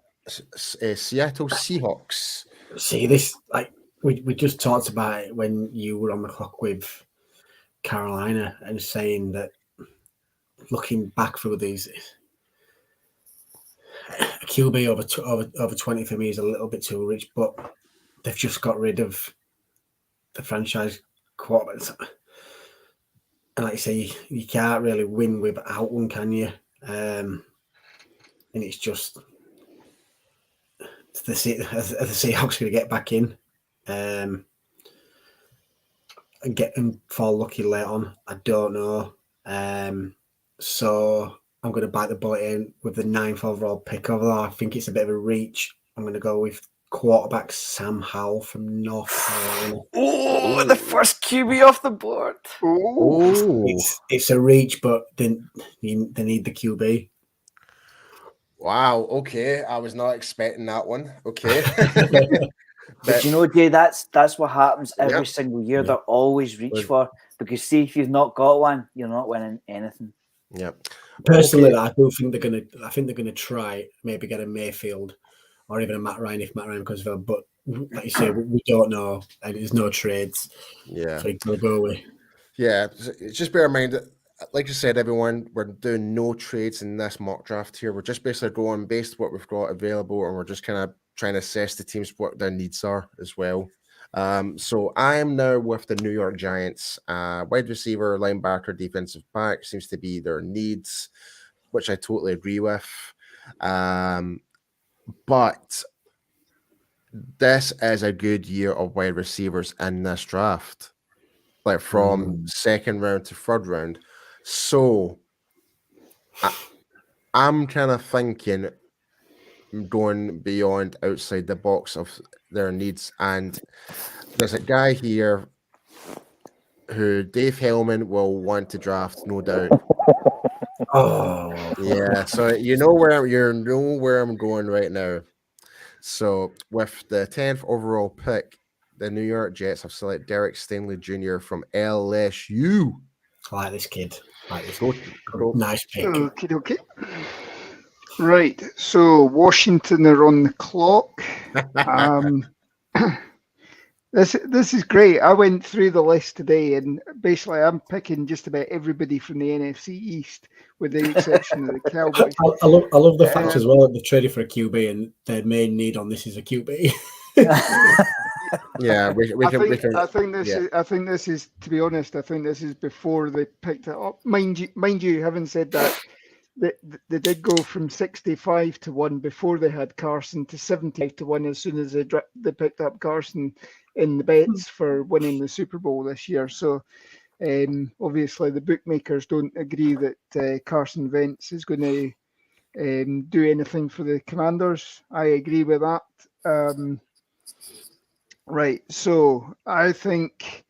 Seattle Seahawks. See, this, like, we just talked about it when you were on the clock with Carolina and saying that looking back through these, a QB over 20 for me is a little bit too rich, but they've just got rid of the franchise quarterbacks. And like you say, you can't really win without one, can you? And it's just the Seahawks going to get back in and get them fall lucky late on. I don't know. So I'm going to bite the bullet in with the 9th overall pick. Although I think it's a bit of a reach, I'm going to go with quarterback Sam Howell from North Carolina. Oh, the first QB off the board. Oh, it's a reach, but they need the QB. Wow. Okay, I was not expecting that one. Okay. But you know, Jay, that's what happens every single year. They're always reach for, because see, if you've not got one, you're not winning anything. Yep. Personally, I do think they're gonna try maybe get a Mayfield or even a Matt Ryan if Matt Ryan comes available. But like you say, we don't know, and there's no trades. Yeah. So we'll go away. Yeah. Just bear in mind that, like you said, everyone, we're doing no trades in this mock draft here. We're just basically going based what we've got available, and we're just kind of trying to assess the teams what their needs are as well. So I'm now with the New York Giants. Wide receiver, linebacker, defensive back seems to be their needs, which I totally agree with. But this is a good year of wide receivers in this draft, like from second round to third round. So I'm kind of thinking going beyond outside the box of their needs. And there's a guy here who Dave Hellman will want to draft, no doubt. Oh, yeah. So you know where I'm going right now. So with the 10th overall pick, the New York Jets have selected Derek Stingley Jr. from LSU. I like this kid. Go. Nice pick. Okay. Right. So Washington are on the clock. This is great. I went through the list today, and basically, I'm picking just about everybody from the NFC East, with the exception of the Cowboys. I love the fact as well that they've traded for a QB, and their main need on this is a QB. Yeah, I think this is, to be honest, I think this is before they picked it up. Mind you, having said that, they did go from 65-1 before they had Carson to 75-1 as soon as they picked up Carson in the bets for winning the Super Bowl this year. So obviously the bookmakers don't agree that Carson Wentz is going to do anything for the Commanders. I agree with that. Right, so I think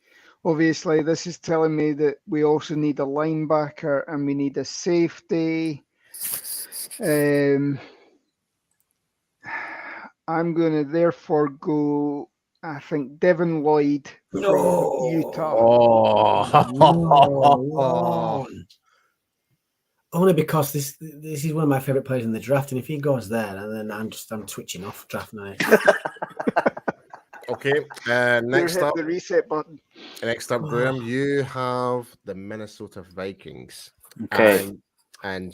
obviously this is telling me that we also need a linebacker and we need a safety. I'm going to therefore go, I think, Devin Lloyd from Utah. No. Only because this is one of my favorite players in the draft, and if he goes there, and then I'm twitching off draft night. Okay, next up, the reset button. Next up, Graham, you have the Minnesota Vikings. Okay, and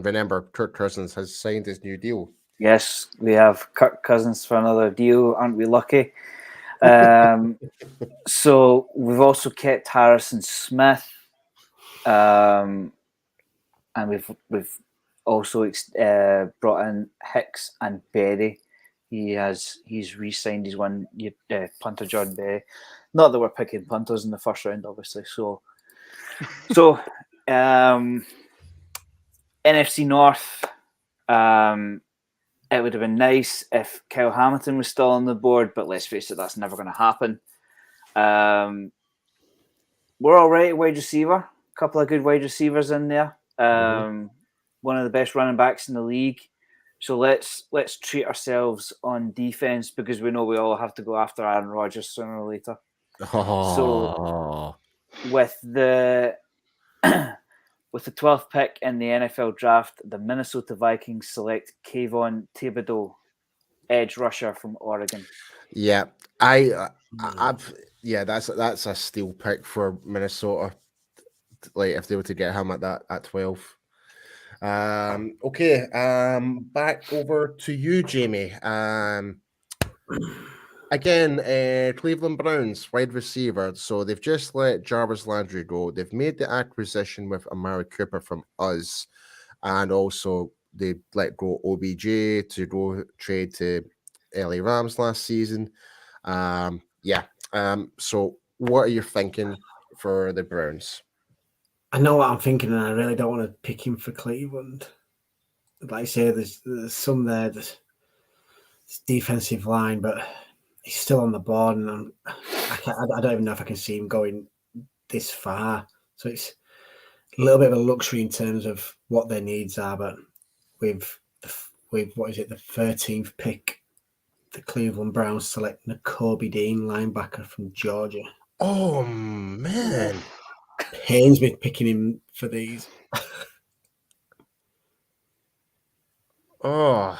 remember, Kirk Cousins has signed his new deal. yes, we have Kirk Cousins for another deal. Aren't we lucky? So we've also kept Harrison Smith, and we've also brought in Hicks and Berry. He's re-signed his punter John Berry. Not that we're picking punters in the first round, obviously. So NFC North. It would have been nice if Kyle Hamilton was still on the board, but let's face it, that's never going to happen. We're all right at wide receiver. A couple of good wide receivers in there. One of the best running backs in the league. So let's treat ourselves on defense, because we know we all have to go after Aaron Rodgers sooner or later. So with the 12th pick in the NFL draft, the Minnesota Vikings select Kayvon Thibodeau, edge rusher from Oregon. Yeah, that's a steal pick for Minnesota. Like if they were to get him at 12. Okay, back over to you, Jamie. Again, Cleveland Browns wide receiver. So they've just let Jarvis Landry go. They've made the acquisition with Amari Cooper from us, and also they let go OBJ to go trade to LA Rams last season. So what are you thinking for the Browns? I know what I'm thinking, and I really don't want to pick him for Cleveland. Like I say, there's some there, there's defensive line, but he's still on the board, and I don't even know if I can see him going this far. So it's a little bit of a luxury in terms of what their needs are. But with what is it, the 13th pick, the Cleveland Browns select Nakobe Dean, linebacker from Georgia. Oh man, pains me picking him for these. Oh.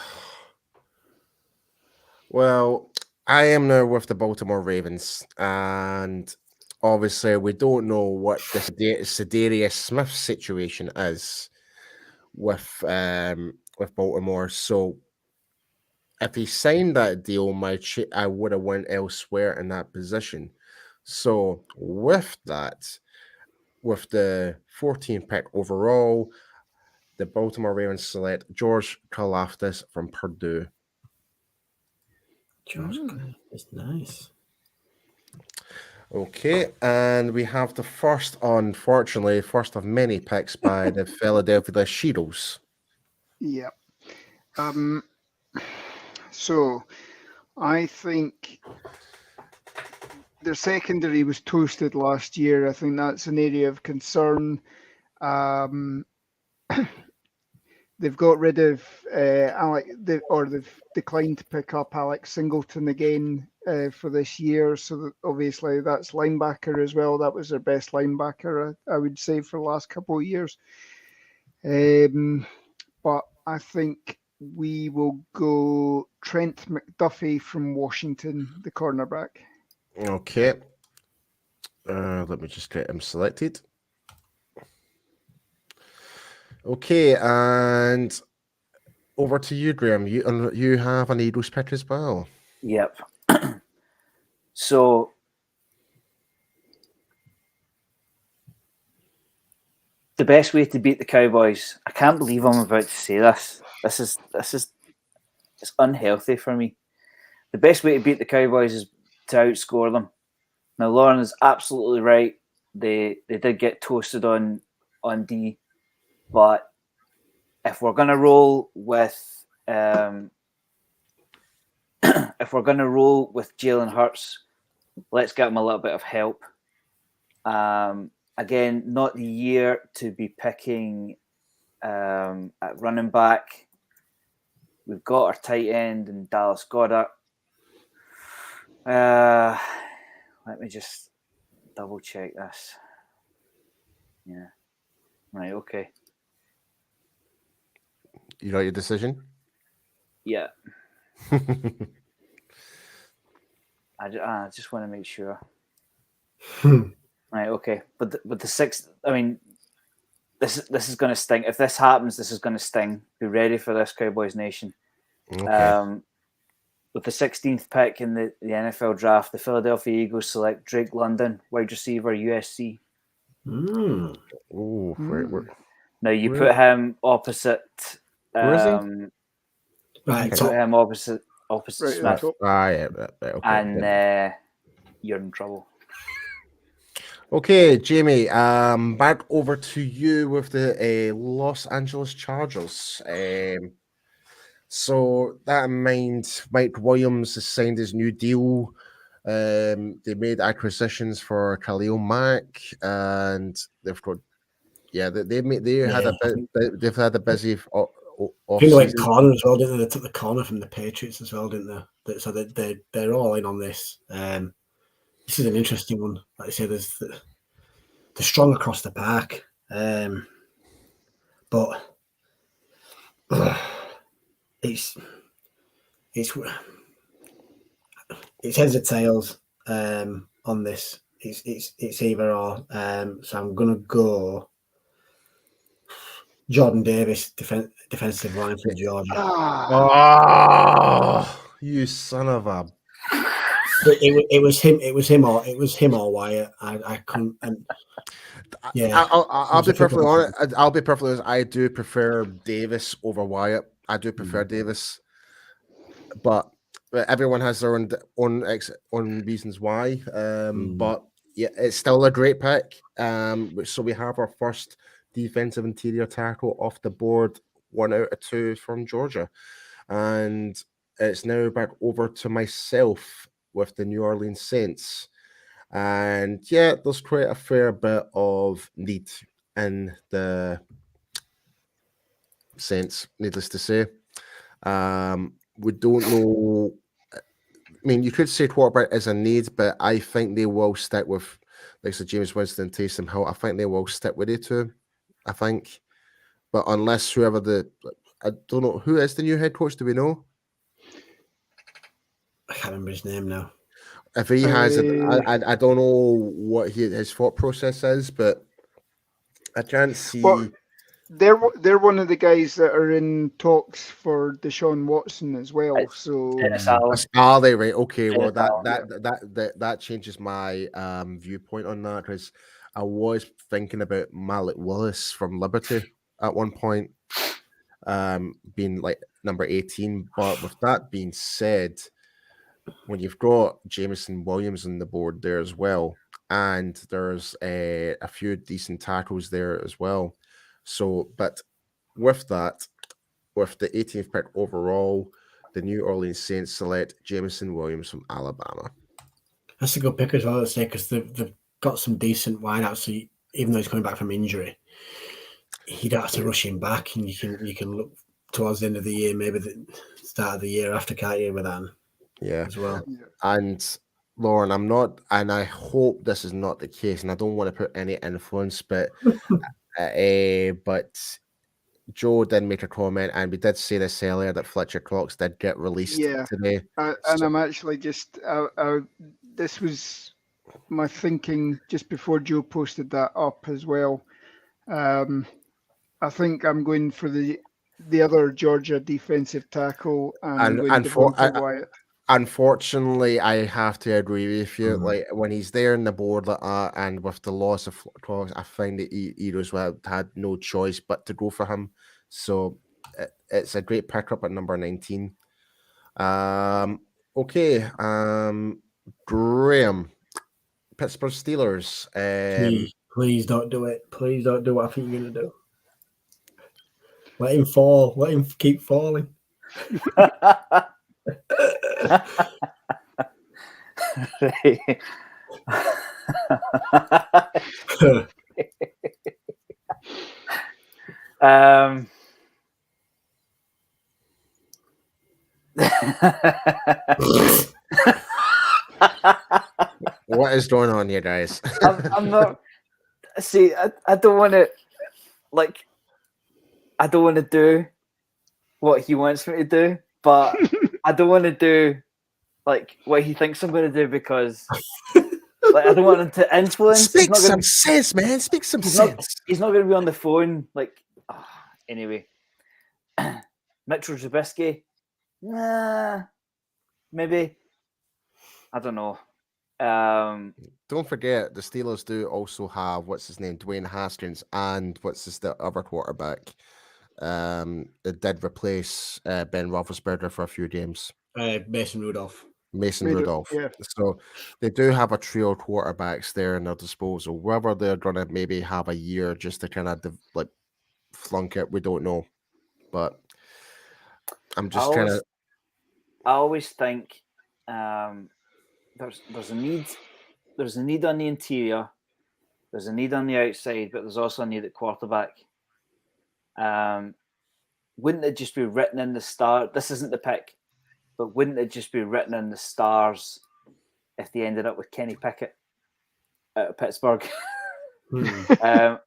Well, I am now with the Baltimore Ravens, and obviously we don't know what the Sedarius Smith situation is with Baltimore. So if he signed that deal, I would have went elsewhere in that position. So with that, with the 14th pick overall, the Baltimore Ravens select George Karlaftis from Purdue. George, that's nice. Okay, and we have the first of many picks by the Philadelphia Eagles. Yeah. So I think their secondary was toasted last year. I think that's an area of concern. They've got rid of they've declined to pick up Alex Singleton again for this year. So obviously that's linebacker as well. That was their best linebacker, I would say, for the last couple of years. But I think we will go Trent McDuffie from Washington, the cornerback. Okay. Let me just get him selected. Okay, and over to you, Graham. You have an Eagles pick as well. Yep. So the best way to beat the Cowboys. I can't believe I'm about to say this. This is it's unhealthy for me. The best way to beat the Cowboys is to outscore them. Now, Lauren is absolutely right. They did get toasted on D, but if we're gonna roll with Jalen Hurts, let's get him a little bit of help. Again, not the year to be picking at running back. We've got our tight end in Dallas Goedert. Let me just double check this. Yeah. Right, okay. You got your decision? Yeah. I just want to make sure. Right, okay. But the sixth, I mean, this is going to sting. If this happens, this is going to sting. Be ready for this, Cowboys Nation. Okay. With the 16th pick in the NFL draft, the Philadelphia Eagles select Drake London, wide receiver, USC. Oh, Now you put him opposite. Where is he? Right, you put him opposite Smith, okay. and you're in trouble. Okay, Jamie. Back over to you with the Los Angeles Chargers. So that in mind, Mike Williams has signed his new deal. They made acquisitions for Khalil Mack, and they've got they've had a busy off like season. corner as well, didn't they? They took the corner from the Patriots as well, didn't they? So they're all in on this. This is an interesting one. Like I say, they're strong across the park, but it's heads or tails on this. It's either or. So I'm gonna go Jordan Davis, defensive line from Georgia. Oh, you son of a! It was him or Wyatt. I couldn't. And yeah, I'll be perfectly honest. I'll be perfectly honest. I do prefer Davis over Wyatt. I do prefer Davis, but everyone has their own reasons why. But yeah, it's still a great pick. So we have our first defensive interior tackle off the board, 1 out of 2 from Georgia, and it's now back over to myself with the New Orleans Saints. And yeah, there's quite a fair bit of need in the Saints, needless to say. We don't know. I mean, you could say quarterback is a need, but I think they will stick with, like so James Winston, Taysom Hill. I think they will stick with it too. I think, but unless I don't know who is the new head coach. Do we know? I can't remember his name now. If he has it, I don't know what his thought process is, but I can't see. Well, they're one of the guys that are in talks for Deshaun Watson as well. So are they right? Okay, well that changes my viewpoint on that, because I was thinking about Malik Willis from Liberty at one point, being like number 18. But with that being said, when you've got Jameson Williams on the board there as well, and there's a few decent tackles there as well. So, but with that, with the 18th pick overall, the New Orleans Saints select Jameson Williams from Alabama. That's a good pick as well, I'd say, because they've got some decent wideouts. So even though he's coming back from injury, you don't have to rush him back, and you can look towards the end of the year, maybe the start of the year after, can't you, with that? Yeah, as well. And Lauren, I'm not, and I hope this is not the case, and I don't want to put any influence, but but Joe did make a comment, and we did say this earlier, that Fletcher Cox did get released today. And I'm actually just this was my thinking just before Joe posted that up as well. I think I'm going for the other Georgia defensive tackle, and I'm going Devontae Wyatt. Unfortunately, I have to agree with you. Like when he's there in the board like that, and with the loss of Flores, I find the Eagles had no choice but to go for him. So it's a great pickup at number 19. Okay. Graham, Pittsburgh Steelers. Please don't do it. Please don't do what I think you're gonna do. Let him fall. Let him keep falling. What is going on here, guys? I'm not. See, I don't want to. Like, I don't want to do what he wants me to do, but I don't want to do like what he thinks I'm going to do because like I don't want him to influence. Speak some sense, man. Speak some sense. He's not going to be on the phone. Like, anyway, Mitchell Trubisky. Nah, maybe. I don't know. Don't forget, the Steelers do also have what's his name, Dwayne Haskins, and the other quarterback. It did replace Ben Roethlisberger for a few games. Mason Rudolph. Yeah. So they do have a trio of quarterbacks there in their disposal. Whether they're going to maybe have a year just to kind of like flunk it, we don't know. But I'm just kind of. I always think there's a need. There's a need on the interior. There's a need on the outside, but there's also a need at quarterback. Wouldn't it just be written in the stars? This isn't the pick, but wouldn't it just be written in the stars if they ended up with Kenny Pickett out of Pittsburgh?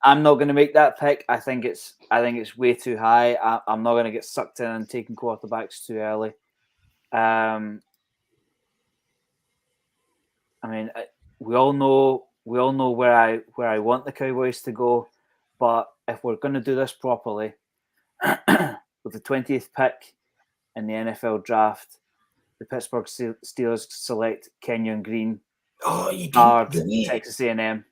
I'm not going to make that pick. I think it's way too high. I'm not going to get sucked in and taking quarterbacks too early. I mean, we all know where I want the Cowboys to go, but if we're going to do this properly, with the 20th pick in the NFL draft, the Pittsburgh Steelers select Kenyon Green, guard, Texas A&M.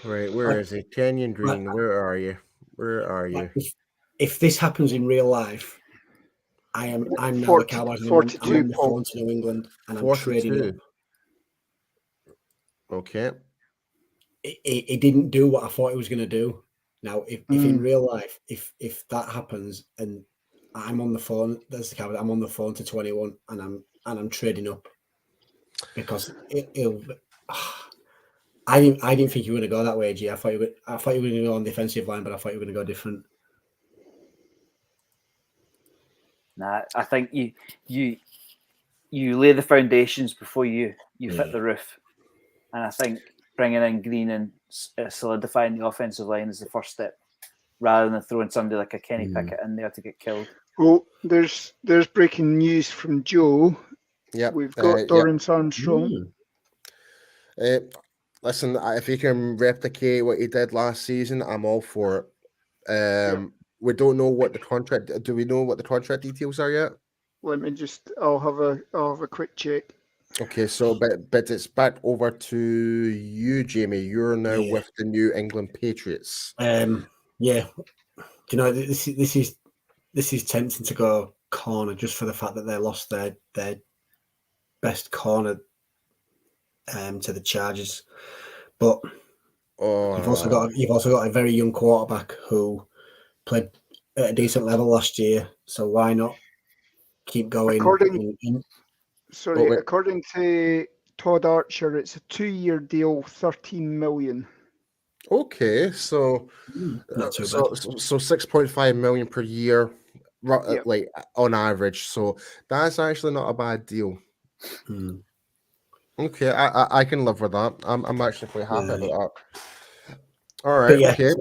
Right, where is he? Kenyon Green, where are you? Where are you? If this happens in real life, I'm now the Cowboys. I'm on the phone to New England, and I'm trading up. Okay. It didn't do what I thought it was going to do. Now, if in real life, if that happens, and I'm on the phone, that's the Cowboys. I'm on the phone to 21, and I'm trading up because I didn't think you were going to go that way, G. I thought you were going to go on defensive line, but I thought you were going to go different. Nah, I think you lay the foundations before you fit the roof, and I think bringing in Green and solidifying the offensive line is the first step, rather than throwing somebody like a Kenny Pickett in there to get killed. Well, there's breaking news from Joe. Yeah, we've got Dorrance Armstrong. Listen, if he can replicate what he did last season, I'm all for it. We don't know what the contract. Do we know what the contract details are yet? Let me just. I'll have a quick check. Okay, so but it's back over to you, Jamie. You're now with the New England Patriots. Yeah, you know this is tempting to go corner just for the fact that they lost their best corner to the Chargers, but you've also got a very young quarterback who played at a decent level last year. So why not keep going? According to Todd Archer, it's a 2-year deal, $13 million. Okay, so not too bad. So $6.5 million per year, like on average. So that's actually not a bad deal. Okay, I can live with that. I'm actually quite happy about that. All right. Okay.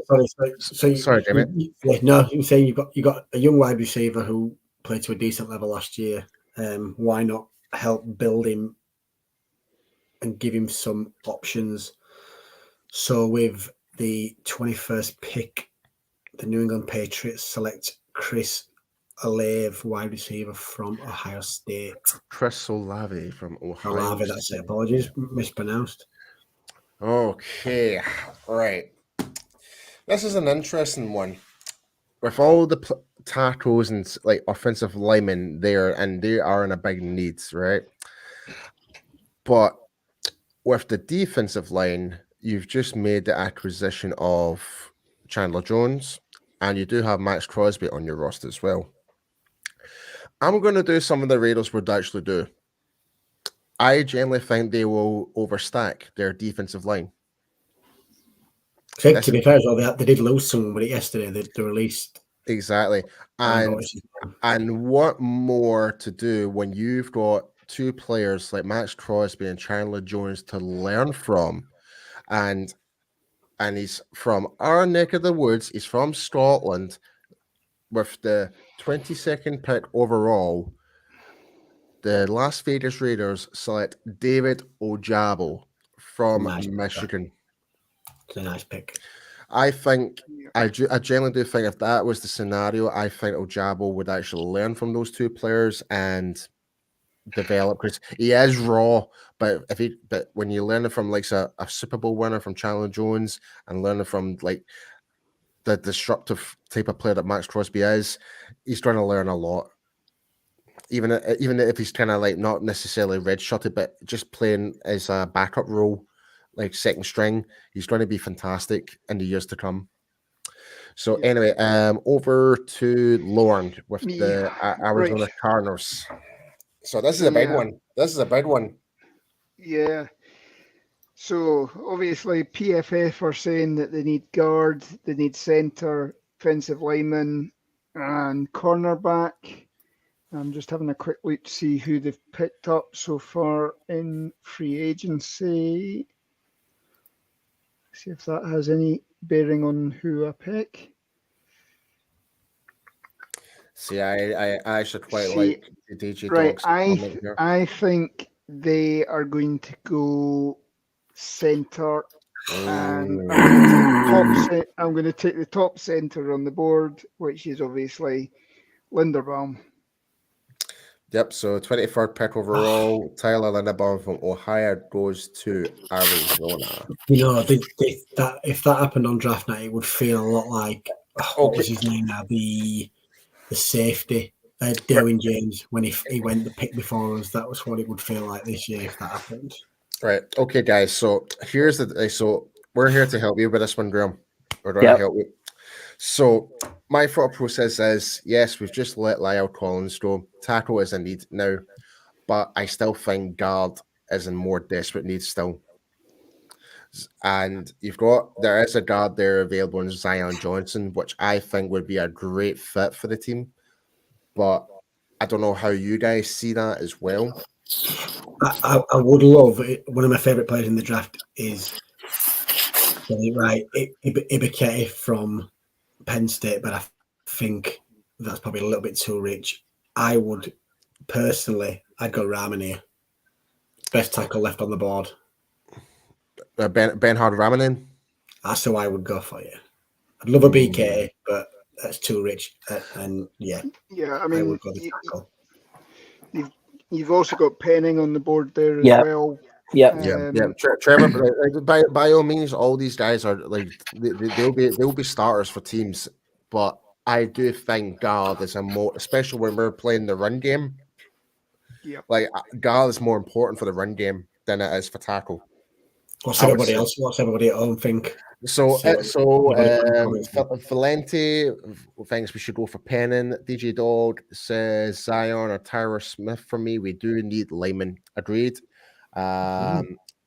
Sorry, Jamie. No, you were saying you got a young wide receiver who played to a decent level last year. Why not help build him and give him some options? So with the 21st pick, the New England Patriots select Chris Olave, wide receiver from Ohio State. Chris Olave from Ohio Olave, that's it. Apologies, mispronounced. Okay, right. This is an interesting one. With all the tackles and like offensive linemen there, and they are in a big need, right? But with the defensive line, you've just made the acquisition of Chandler Jones, and you do have Max Crosby on your roster as well. I'm going to do some of the Raiders would actually do. I generally think they will overstack their defensive line. To be fair, as well, they did lose someone with it yesterday. They released exactly, and what more to do when you've got two players like Max Crosby and Chandler Jones to learn from, and he's from our neck of the woods. He's from Scotland, with the 22nd pick overall. The Las Vegas Raiders select David Ojabo from Michigan. It's a nice pick. I think I generally do think if that was the scenario, I think Ojabo would actually learn from those two players and develop, because he is raw. But when you learn it from like a Super Bowl winner from Chandler Jones and learning from like the disruptive type of player that Max Crosby is, he's going to learn a lot. Even if he's kind of like not necessarily redshirted, but just playing as a backup role, like second string, he's going to be fantastic in the years to come. So anyway, over to Lauren with the Arizona Cardinals. So this is a big one. This is a big one. Yeah. So obviously PFF are saying that they need guard, they need center, offensive lineman, and cornerback. I'm just having a quick look to see who they've picked up so far in free agency. See if that has any bearing on who I pick. See, I actually quite like the DJ Dogs. I think they are going to go center, and I'm going to take the top center on the board, which is obviously Linderbaum. Yep, so 23rd pick overall, Tyler Linderbaum from Ohio goes to Arizona. You know, if that happened on draft night, it would feel a lot like what was his name now? The safety, Derwin James, when he went the pick before us. That was what it would feel like this year if that happened. Right. Okay, guys. So here's so we're here to help you with this one, Graham. We're going to help you. So my thought process is, yes, we've just let Lyle Collins go. Tackle is a need now, but I still think guard is in more desperate need still. And there is a guard there available in Zion Johnson, which I think would be a great fit for the team. But I don't know how you guys see that as well. I would love it. One of my favorite players in the draft is Ibikete from Penn State, but I think that's probably a little bit too rich. I would personally, I'd go Rahman here. Best tackle left on the board. Bernhard Ramanin? That's who I would go for, yeah. I'd love a BK, but that's too rich. And yeah, I mean, I would go the tackle. You've also got Penning on the board there as well. Trevor, by all means, all these guys are like they'll be starters for teams, but I do think guard is especially when we're playing the run game. Yeah, like guard is more important for the run game than it is for tackle. What's everybody at home think? So Valente thinks we should go for Penning. DJ Dog says Zion or Tyler Smith for me. We do need linemen. Agreed.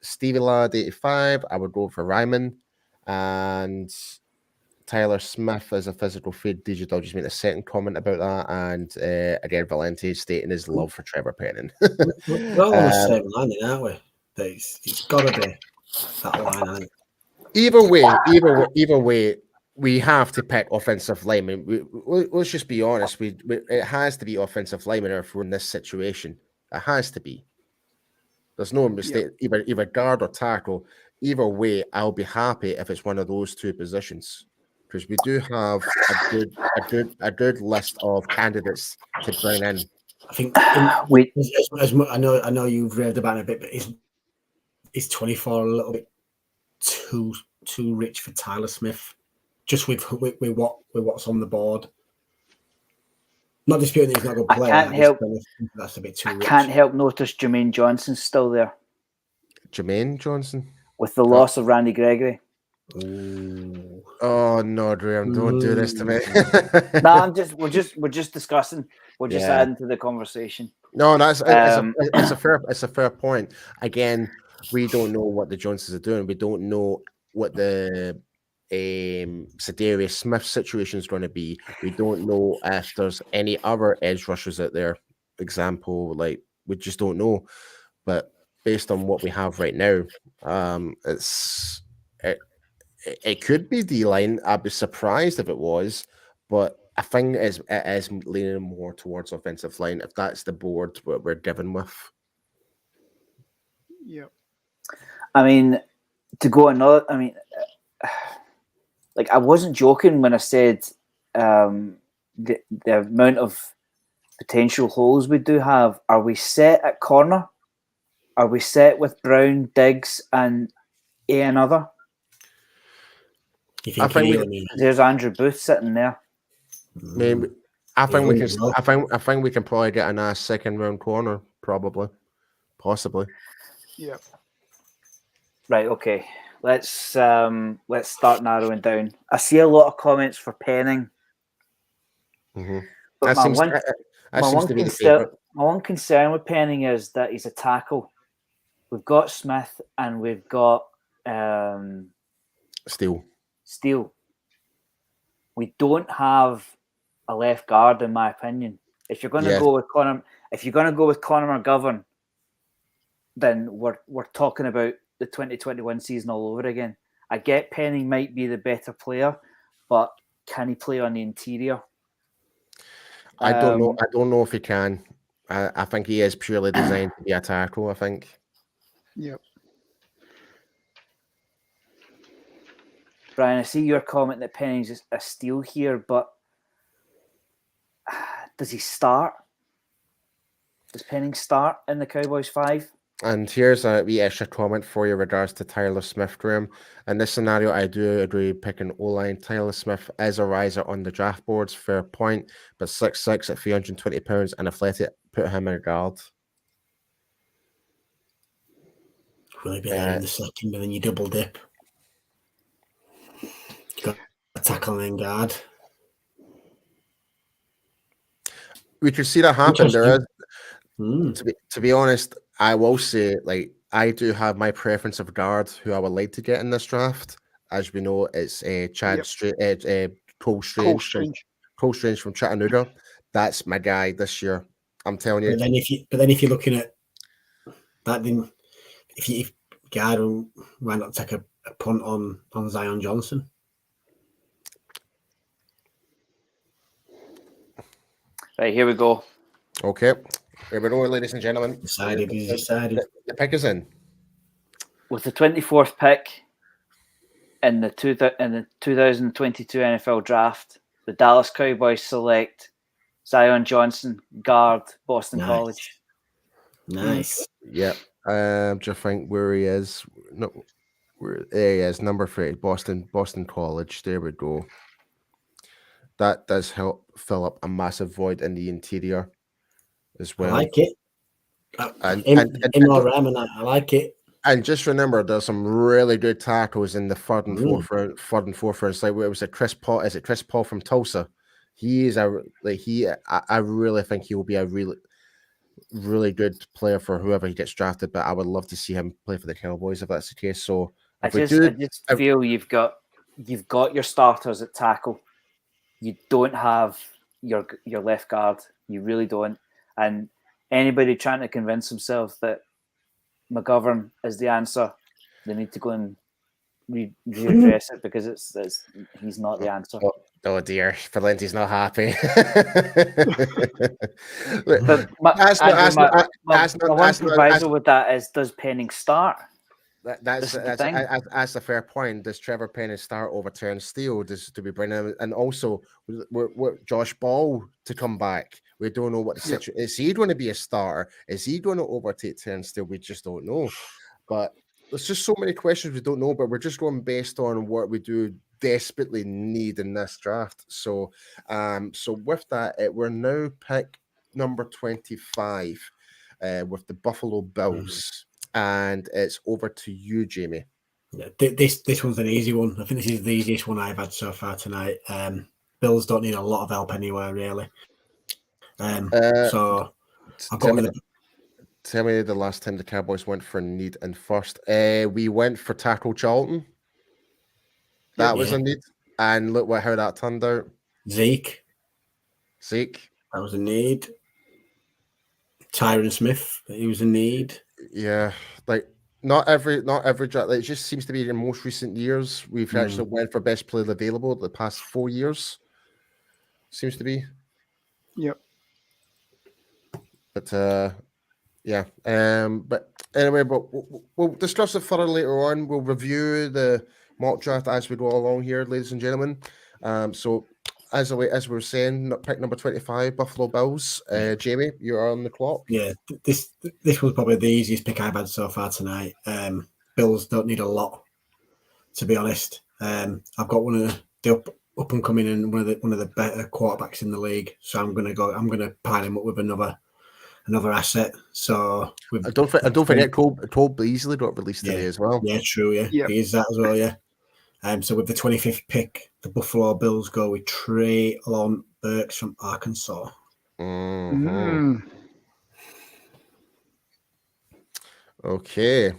Stevie Ladd 85. I would go for Ryman. And Tyler Smith as a physical feed. DJ Dog just made a second comment about that. And again, Valente stating his love for Trevor Penning. We're all on the same line, aren't we? It's got to be that line. Either way, we have to pick offensive linemen. Let's just be honest. It has to be offensive linemen if we're in this situation. It has to be. There's no mistake. Either guard or tackle. Either way, I'll be happy if it's one of those two positions, because we do have a good list of candidates to bring in. I think Wait. I know you've raved about it a bit, but is 24 a little bit too rich for Tyler Smith? Just with what's on the board. Not disputing he's not a good player. I can't help. That's a bit too rich. I can't help notice Jermaine Johnson's still there. Jermaine Johnson, with the loss of Randy Gregory. Ooh. Oh no, Graham! Don't do this to me. No, we're just discussing. We're just adding to the conversation. No, it's a fair point. Again, we don't know what the Johnsons are doing. We don't know what the Sedarius Smith situation is going to be. We don't know if there's any other edge rushers out there. Example, like we just don't know. But based on what we have right now, it could be D-line. I'd be surprised if it was, but I think it is leaning more towards offensive line if that's the board we're given with. Yeah. I mean, to go another, like I wasn't joking when I said the amount of potential holes we do have. Are we set at corner? Are we set with Brown, Diggs, and another? I think there's Andrew Booth sitting there. Maybe I think we can. I think we can probably get a nice second round corner, possibly. Yeah. Right. Okay. Let's start narrowing down. I see a lot of comments for Penning. Mm-hmm. But my one concern with Penning is that he's a tackle. We've got Smith and we've got Steele. We don't have a left guard, in my opinion. If you're going to go with Conor McGovern, then we're talking about the 2021 season all over again. I get Penning might be the better player, but can he play on the interior? I don't know. I don't know if he can. I think he is purely designed to be a tackle. I think. Yep. Brian, I see your comment that Penning's a steal here, but does he start? Does Penning start in the Cowboys 5? And here's a wee extra comment for you regards to Tyler Smith, Graham. In this scenario, I do agree picking O-line. Tyler Smith is a riser on the draft boards, fair point, but 6'6" at 320 pounds and athletic, put him in a guard. Will he be there in the second, and then you double dip? Got a tackle and guard. We could see that happen. There is, to be honest, I will say, like, I do have my preference of guard who I would like to get in this draft. As we know, it's Cole Strange from Chattanooga. That's my guy this year. I'm telling you. But then if you're looking at that, then if guard, why not take a punt on Zion Johnson? Right, here we go. Okay. Here we go, ladies and gentlemen. Decided. The pick is in. With the 24th pick in the 2022 NFL Draft, the Dallas Cowboys select Zion Johnson, guard, Boston College. Nice. Yep. Just think where he is. No, there he is, number 3, Boston College. There we go. That does help fill up a massive void in the interior as well. I like it. I like it. And just remember, there's some really good tackles in the third and fourth rounds. Like, was it Chris Paul? Is it Chris Paul from Tulsa? He is I really think he will be a really, really good player for whoever he gets drafted. But I would love to see him play for the Cowboys if that's the case. So I just feel you've got your starters at tackle. You don't have your left guard. You really don't. And anybody trying to convince themselves that McGovern is the answer, they need to go and readdress it because it's he's not the answer. Oh dear, Valenti's not happy. But my one proviso with that is, does Penning start? That's a fair point. Does Trevor Penning start over Terence Steele? Do we bring him? And also, what Josh Ball to come back? We don't know what the situation is. He going to be a starter? Is he going to overtake Terence Steele? We just don't know. But there's just so many questions we don't know. But we're just going based on what we do desperately need in this draft. So, with that, we're now pick number 25 with the Buffalo Bills. And it's over to you, Jamie. Yeah, this one's an easy one. I think this is the easiest one I've had so far tonight. Bills don't need a lot of help anywhere, really. So I've got tell me the last time the Cowboys went for need in first. We went for Tackle Charlton. That was a need. And look how that turned out. Zeke. That was a need. Tyron Smith, he was a need. Yeah, like not every draft. It just seems to be in most recent years we've actually went for best player available the past 4 years. Seems to be. Yep. But but anyway, we'll discuss it further later on. We'll review the mock draft as we go along here, ladies and gentlemen. So as we were saying, pick number 25, Buffalo Bills. Jamie, you are on the clock. Yeah, this was probably the easiest pick I've had so far tonight. Bills don't need a lot, to be honest. I've got one of the up and coming and one of the better quarterbacks in the league. So I'm gonna pile him up with another asset. So don't forget Cole Beasley got released today as well. Yeah, true. Yeah, he is that as well. Yeah. So with the 25th pick, the Buffalo Bills go with Treylon Burks from Arkansas. Okay,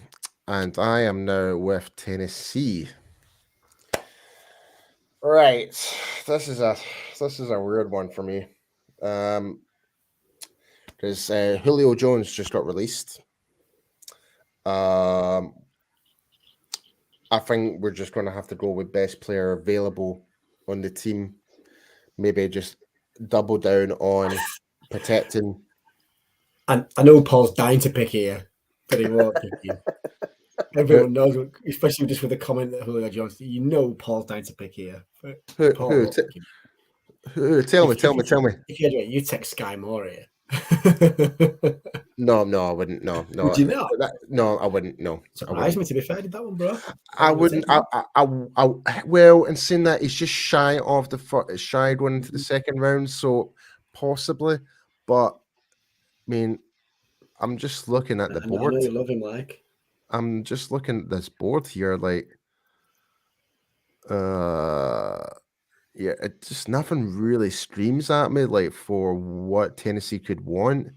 and I am now with Tennessee. Right, this is a weird one for me, because Julio Jones just got released. I think we're just going to have to go with best player available on the team. Maybe just double down on protecting. And I know Paul's dying to pick here, but he won't pick you. Everyone knows, especially just with the comment that Julio Jones. You know Paul's dying to pick here. Who? Tell me. If you text Sky Moore here. No, I wouldn't. No. Would you not? No, I wouldn't. No. Surprised me, to be fair. Did that one, bro? I wouldn't. Well, and seeing that he's just shy going into the second round, so possibly. But I mean, I'm just looking at the board. I know you love him, like. I'm just looking at this board here, like, yeah, it just nothing really screams at me like for what Tennessee could want.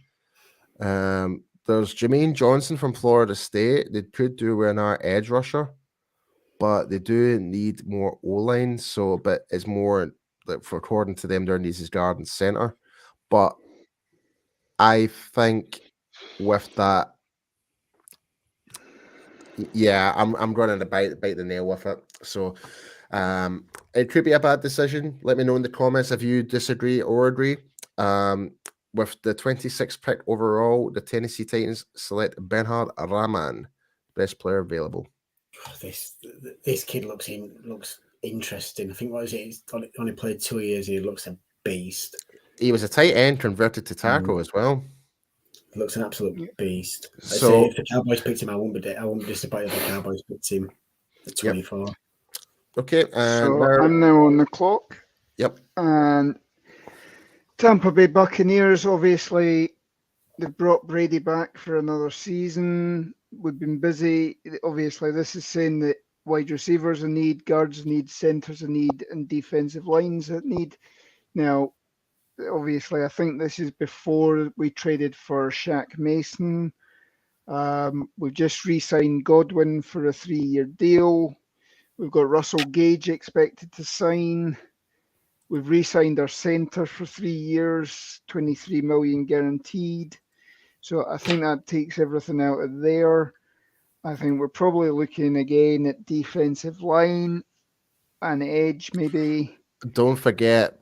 There's Jermaine Johnson from Florida State. They could do with an edge rusher, but they do need more O-line. So, but it's more like, for according to them, their needs is guard and center. But I think with that, yeah, I'm going to bite the nail with it. So, it could be a bad decision. Let me know in the comments if you disagree or agree. With the 26th pick overall, the Tennessee Titans select Bernhard Rahman, best player available. This kid looks interesting. I think he's only played 2 years. He looks a beast. He was a tight end converted to tackle as well. He looks an absolute beast. So if the Cowboys picked him, I won't be disappointed if the Cowboys picked him at 24. Yep. Okay, so I'm now on the clock. Yep. And Tampa Bay Buccaneers, obviously, they've brought Brady back for another season. We've been busy. Obviously, this is saying that wide receivers a need, guards need, centers a need, and defensive lines a need. Now, obviously, I think this is before we traded for Shaq Mason. We've just re-signed Godwin for a 3-year deal. We've got Russell Gage expected to sign. We've re-signed our center for 3 years, $23 million guaranteed. So I think that takes everything out of there. I think we're probably looking again at defensive line and edge, maybe. Don't forget,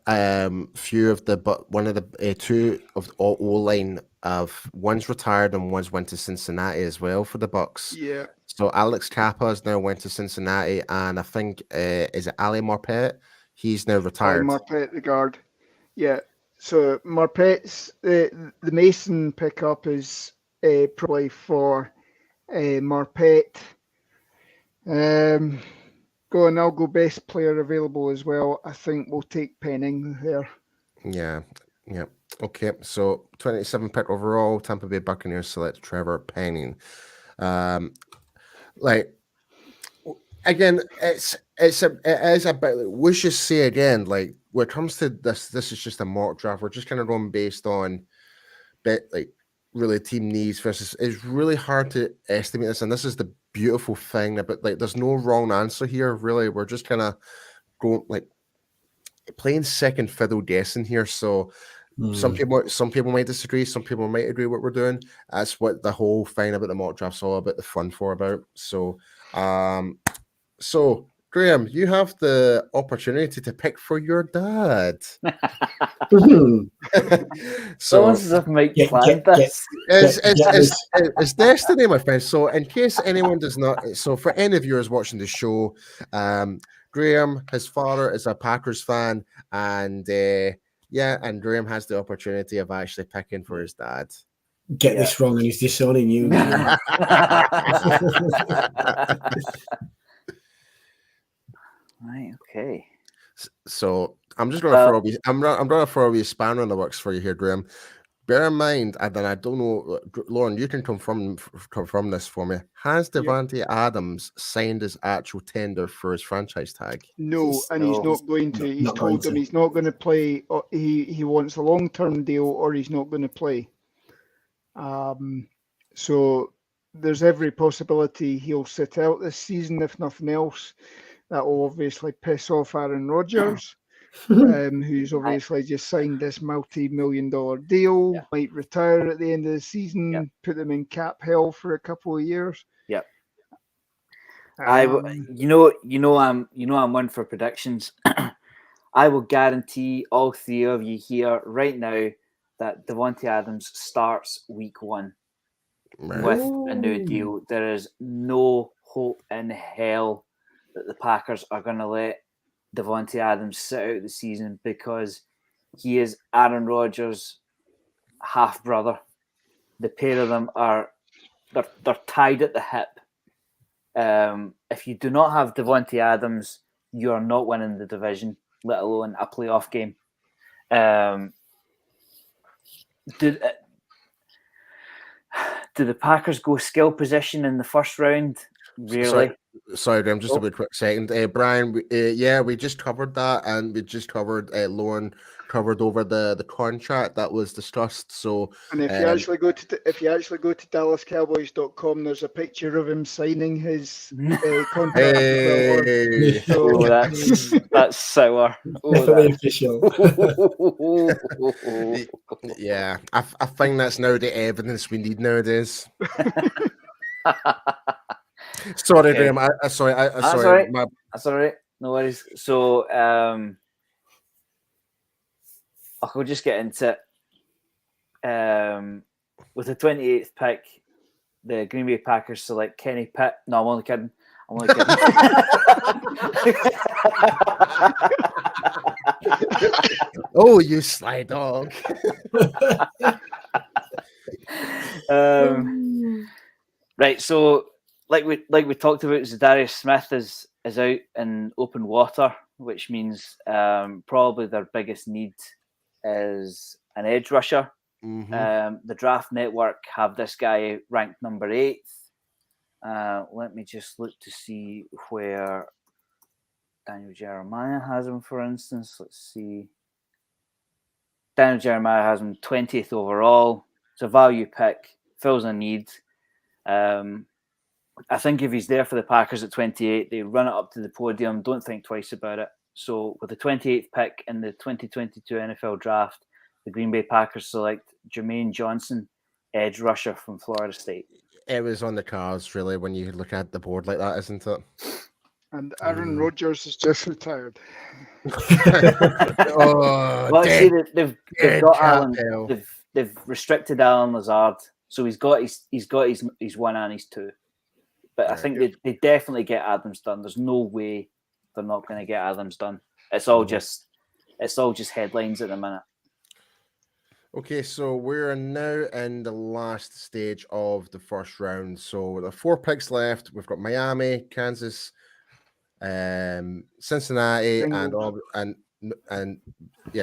few of the one of the two of the O line of one's retired and one's went to Cincinnati as well for the Bucks. Yeah. So Alex Kappa has now went to Cincinnati, and I think is it Ali Marpet? He's now retired. Marpet, the guard. Yeah. So Marpet's the Mason pickup is probably for Marpet. I'll go best player available as well. I think we'll take Penning there. Yeah. Okay, so 27 pick overall, Tampa Bay Buccaneers select Trevor Penning. Like again, it is a bit. We should say again, like when it comes to this is just a mock draft. We're just kind of going based on really team needs versus. It's really hard to estimate this, and this is the beautiful thing about there's no wrong answer here. Really, we're just kind of going playing second fiddle guessing here. So some people might disagree, some people might agree what we're doing. That's what the whole thing about the mock draft's all about, the fun for about. So Graham, you have the opportunity to pick for your dad. So as if Mike planned this. It's destiny, my friend. So in case anyone does not, so for any of you who's watching the show, Graham, his father is a Packers fan, and and Graham has the opportunity of actually picking for his dad. Get this wrong and he's disowning you. Right, okay. So I'm just going to I'm going to throw a wee spanner in the works for you here, Graham. Bear in mind, and then I don't know, Lauren, you can confirm this for me. Has Devontae Adams signed his actual tender for his franchise tag? No, and he's not going to. He's told them he's not going to play. He wants a long-term deal, or he's not going to play. So there's every possibility he'll sit out this season, if nothing else. That will obviously piss off Aaron Rodgers, who's obviously just signed this multi-million-dollar deal. Yeah. Might retire at the end of the season, put them in cap hell for a couple of years. Yep. I'm one for predictions. I will guarantee all three of you here right now that Devontae Adams starts week 1 with a new deal. There is no hope in hell that the Packers are going to let Devontae Adams sit out the season because he is Aaron Rodgers' half brother. The pair of them they're tied at the hip. If you do not have Devontae Adams, you are not winning the division, let alone a playoff game. Do the Packers go skill position in the first round? Really? Sorry, Graham, just a wee quick second. Brian, we just covered that, and we just covered Lauren covered over the contract that was discussed. So, and if you actually go to DallasCowboys.com, there's a picture of him signing his contract. Hey. So, that's sour. Definitely official. Yeah, I think that's now the evidence we need nowadays. Sorry, Graham. Sorry. That's all right. No worries. So, I'll just get into it. With the 28th pick, the Green Bay Packers select Kenny Pitt. No, I'm only kidding. Oh, you sly dog. Right. So, like we talked about, Zadarius Smith is out in open water, which means probably their biggest need is an edge rusher. Mm-hmm. The Draft Network have this guy ranked number 8th. Let me just look to see where Daniel Jeremiah has him, for instance. Let's see. Daniel Jeremiah has him 20th overall. It's a value pick, fills a need. I think if he's there for the Packers at 28, they run it up to the podium, don't think twice about it. So with the 28th pick in the 2022 NFL Draft, the Green Bay Packers select Jermaine Johnson, edge rusher from Florida State. It was on the cards, really, when you look at the board like that, isn't it? And Aaron Rodgers has just retired. Oh, Well, dead, see, they've dead got cat Alan. tail. They've restricted Alan Lazard, so he's got his 1 and his 2. But I think they definitely get Adams done. There's no way they're not going to get Adams done. It's all just headlines at the minute. Okay, so we're now in the last stage of the first round. So the 4 picks left. We've got Miami, Kansas, Cincinnati, Bengals. and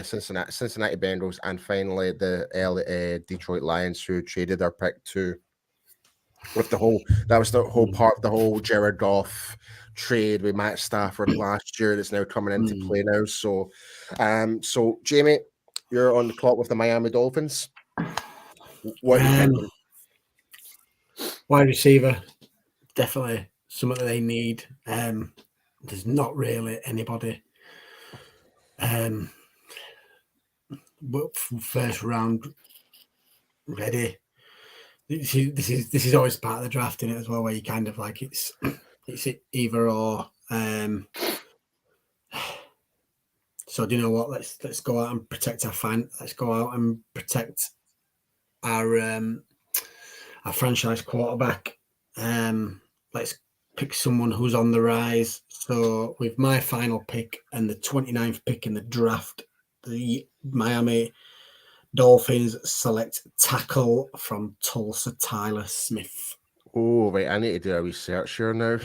Cincinnati Bengals, and finally the Detroit Lions, who traded their pick to. With the whole part of the whole Jared Goff trade with Matt Stafford last year that's now coming into play now. So, so Jamie, you're on the clock with the Miami Dolphins. What are you thinking? Wide receiver, definitely something that they need. There's not really anybody. But first round ready. This is always part of the draft in it as well, where you kind of like it's either or. So do you know what? Let's go out and protect our fan. Let's go out and protect our franchise quarterback. Let's pick someone who's on the rise. So with my final pick and the 29th pick in the draft, the Miami Dolphins select tackle from Tulsa, Tyler Smith. Oh, wait, I need to do a research here now.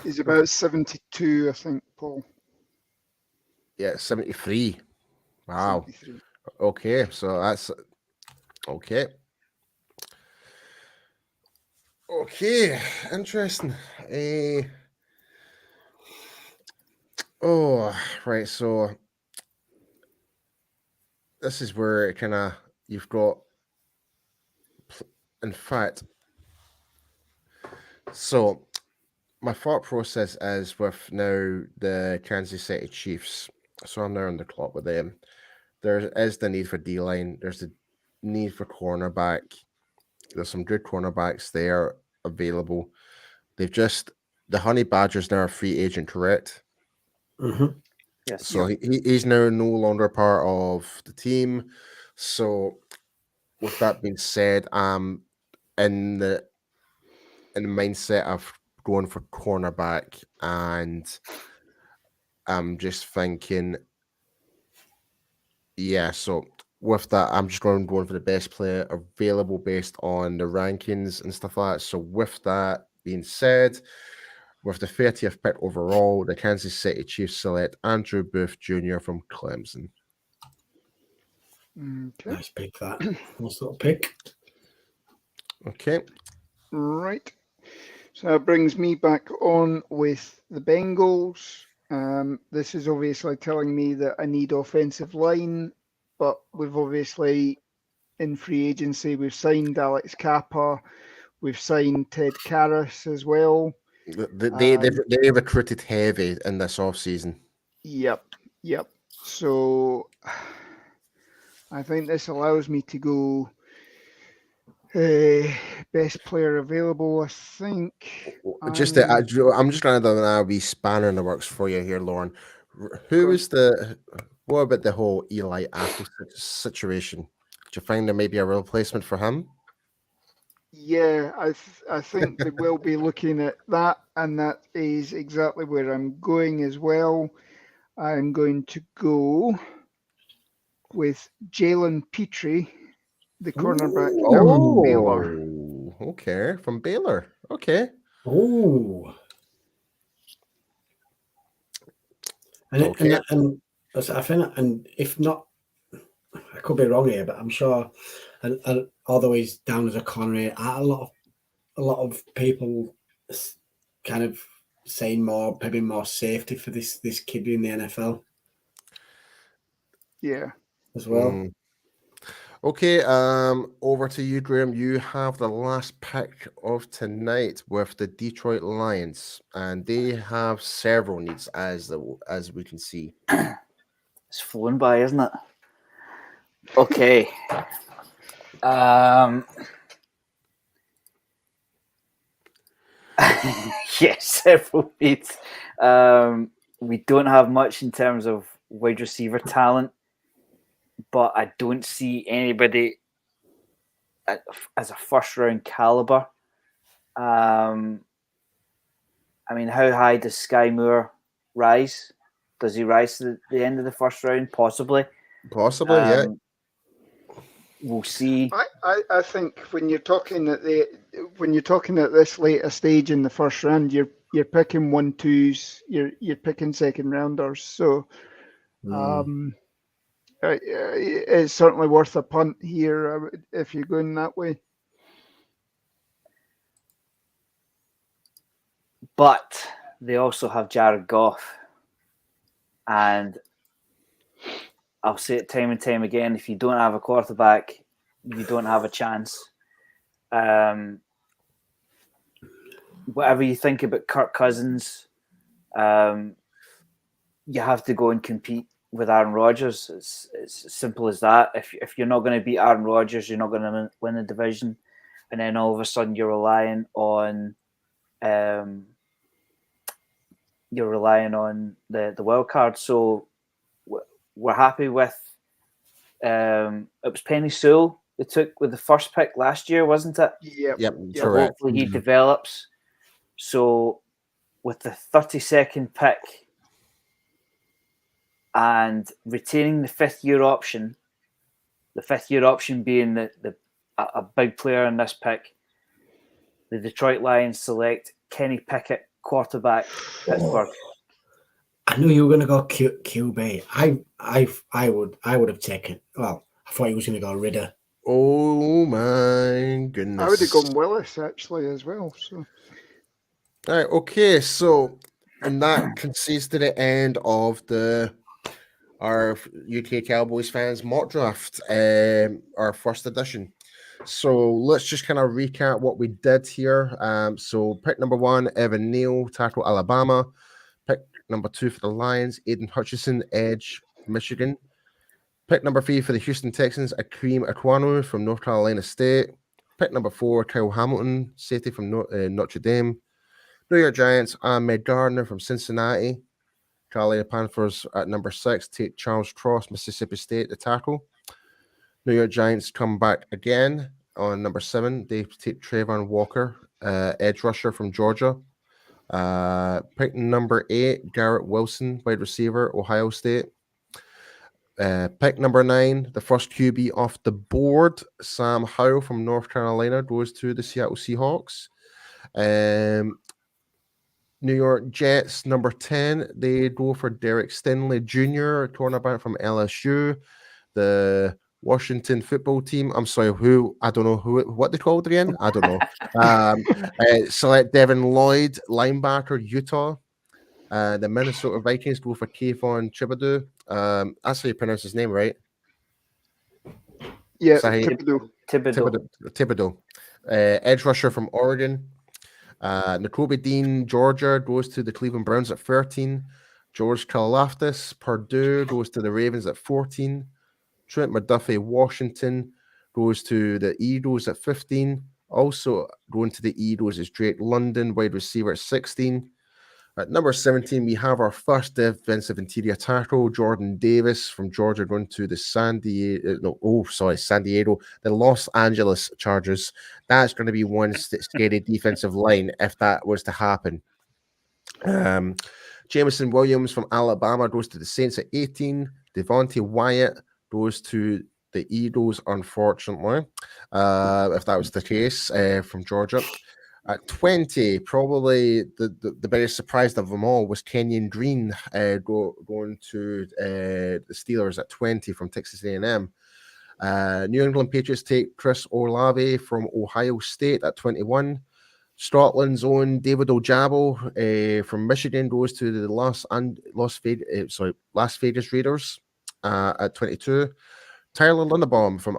He's about 72, I think, Paul. Yeah, 73. Wow. 73. Okay, so that's okay. Okay, interesting. Right. So this is where it kind of you've got. In fact, so my thought process is with now the Kansas City Chiefs. So I'm now on the clock with them. There is the need for D-line. There's the need for cornerback. There's some good cornerbacks there available. The Honey Badger's now a free agent, correct? Mm-hmm. Yes. So he's now no longer part of the team. So with that being said, in the mindset of going for cornerback, and I'm just thinking, yeah. So with that, I'm just going for the best player available based on the rankings and stuff like that. So with that being said, with the 30th pick overall, the Kansas City Chiefs select Andrew Booth Jr. from Clemson. Okay. Nice pick, that. Nice little pick. Okay. Right. So that brings me back on with the Bengals. This is obviously telling me that I need offensive line, but we've obviously, in free agency, we've signed Alex Kappa, we've signed Ted Karras as well. They recruited heavy in this offseason. Yep. So I think this allows me to go best player available, I think. I'm just going to be spanner in the works for you here, Lauren. What about the whole Eli Apple situation? Did you find there may be a replacement for him? Yeah, I think they will be looking at that, and that is exactly where I'm going as well. I'm going to go with Jalen Petrie, the cornerback from Baylor. Okay, from Baylor. Okay. Oh. And I think, and if not, I could be wrong here, but I'm sure, and although he's down as a corner, a lot of people kind of saying maybe more safety for this kid in the NFL. Yeah. As well. Okay, over to you, Graham. You have the last pick of tonight with the Detroit Lions, and they have several needs as we can see. It's flown by, isn't it? Okay. Yes, several feet. We don't have much in terms of wide receiver talent, but I don't see anybody as a first round caliber. I mean, how high does Sky Moore rise? Does he rise to the end of the first round? Possibly. Yeah. We'll see. I think when you're talking at this later stage in the first round, you're picking 1-2s, you're picking second rounders. So it's certainly worth a punt here if you're going that way. But they also have Jared Goff. And I'll say it time and time again, if you don't have a quarterback, you don't have a chance. Whatever you think about Kirk Cousins, you have to go and compete with Aaron Rodgers. It's as simple as that. If you're not going to beat Aaron Rodgers, you're not going to win the division. And then all of a sudden you're relying on the wild card. So we're happy with it was Penny Sewell they took with the first pick last year, wasn't it? Yep. So Correct. hopefully he develops. So with the 32nd pick and retaining the fifth-year option being a big player in this pick, the Detroit Lions select Kenny Pickett, quarterback, Pittsburgh. I knew you were going to go QB. I would have taken. Well, I thought he was going to go Ridder. Oh my goodness! I would have gone Willis actually as well. So, all right, okay. So, and that concedes to the end of our UK Cowboys fans mock draft, our first edition. So let's just kind of recap what we did here. So pick number 1, Evan Neal, tackle, Alabama. Pick number 2 for the Lions, Aiden Hutchinson, edge, Michigan. Pick number 3 for the Houston Texans, Akeem Ekwonu from North Carolina State. Pick number 4, Kyle Hamilton, safety from Notre Dame. New York Giants, Ahmed Gardner from Cincinnati. Carolina Panthers at number 6, take Charles Cross, Mississippi State, the tackle. New York Giants come back again on number 7. They take Trayvon Walker, edge rusher from Georgia. Pick number 8, Garrett Wilson, wide receiver, Ohio State. Pick number 9, the first QB off the board, Sam Howell from North Carolina, goes to the Seattle Seahawks. New York Jets, number 10, they go for Derek Stingley Jr., cornerback from LSU. The Washington football team, I don't know what they called again. I don't know. Select Devin Lloyd, linebacker, Utah. The Minnesota Vikings go for Kayvon Thibodeau. That's how you pronounce his name, right? Yeah, Thibodeau. Edge rusher from Oregon. Nakobe Dean, Georgia, goes to the Cleveland Browns at 13. George Karlaftis, Purdue, goes to the Ravens at 14. Trent McDuffie, Washington, goes to the Eagles at 15. Also going to the Eagles is Drake London, wide receiver at 16. At number 17, we have our first defensive interior tackle, Jordan Davis from Georgia, going to the San Diego, the Los Angeles Chargers. That's going to be one scary defensive line if that was to happen. Jameson Williams from Alabama goes to the Saints at 18. Devontae Wyatt goes to the Eagles, unfortunately, if that was the case, from Georgia. At 20, probably the biggest surprise of them all was Kenyon Green going to the Steelers at 20 from Texas A&M. New England Patriots take Chris Olave from Ohio State at 21. Scotland's own David Ojabo from Michigan goes to the Las Vegas Raiders at 22. Tyler Linderbaum from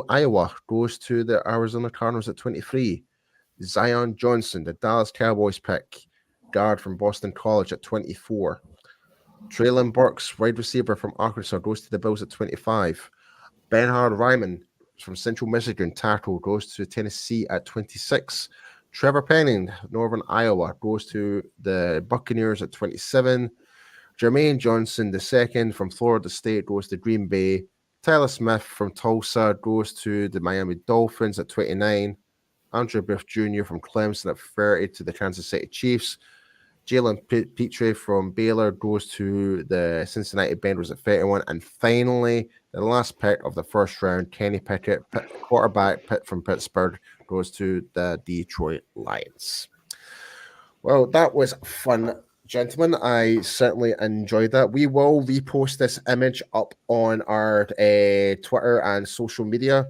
Iowa goes to the Arizona Cardinals at 23. Zion Johnson, the Dallas Cowboys pick, guard from Boston College at 24. Traylon Burks, wide receiver from Arkansas, goes to the Bills at 25. Bernhard Ryman from Central Michigan, tackle, goes to Tennessee at 26. Trevor Penning, Northern Iowa, goes to the Buccaneers at 27. Jermaine Johnson II from Florida State goes to Green Bay. Tyler Smith from Tulsa goes to the Miami Dolphins at 29. Andrew Booth Jr. from Clemson at 30 to the Kansas City Chiefs. Jalen Petrie from Baylor goes to the Cincinnati Bengals at 31. And finally, the last pick of the first round, Kenny Pickett, quarterback from Pittsburgh, goes to the Detroit Lions. Well, that was fun, gentlemen. I certainly enjoyed that. We will repost this image up on our Twitter and social media.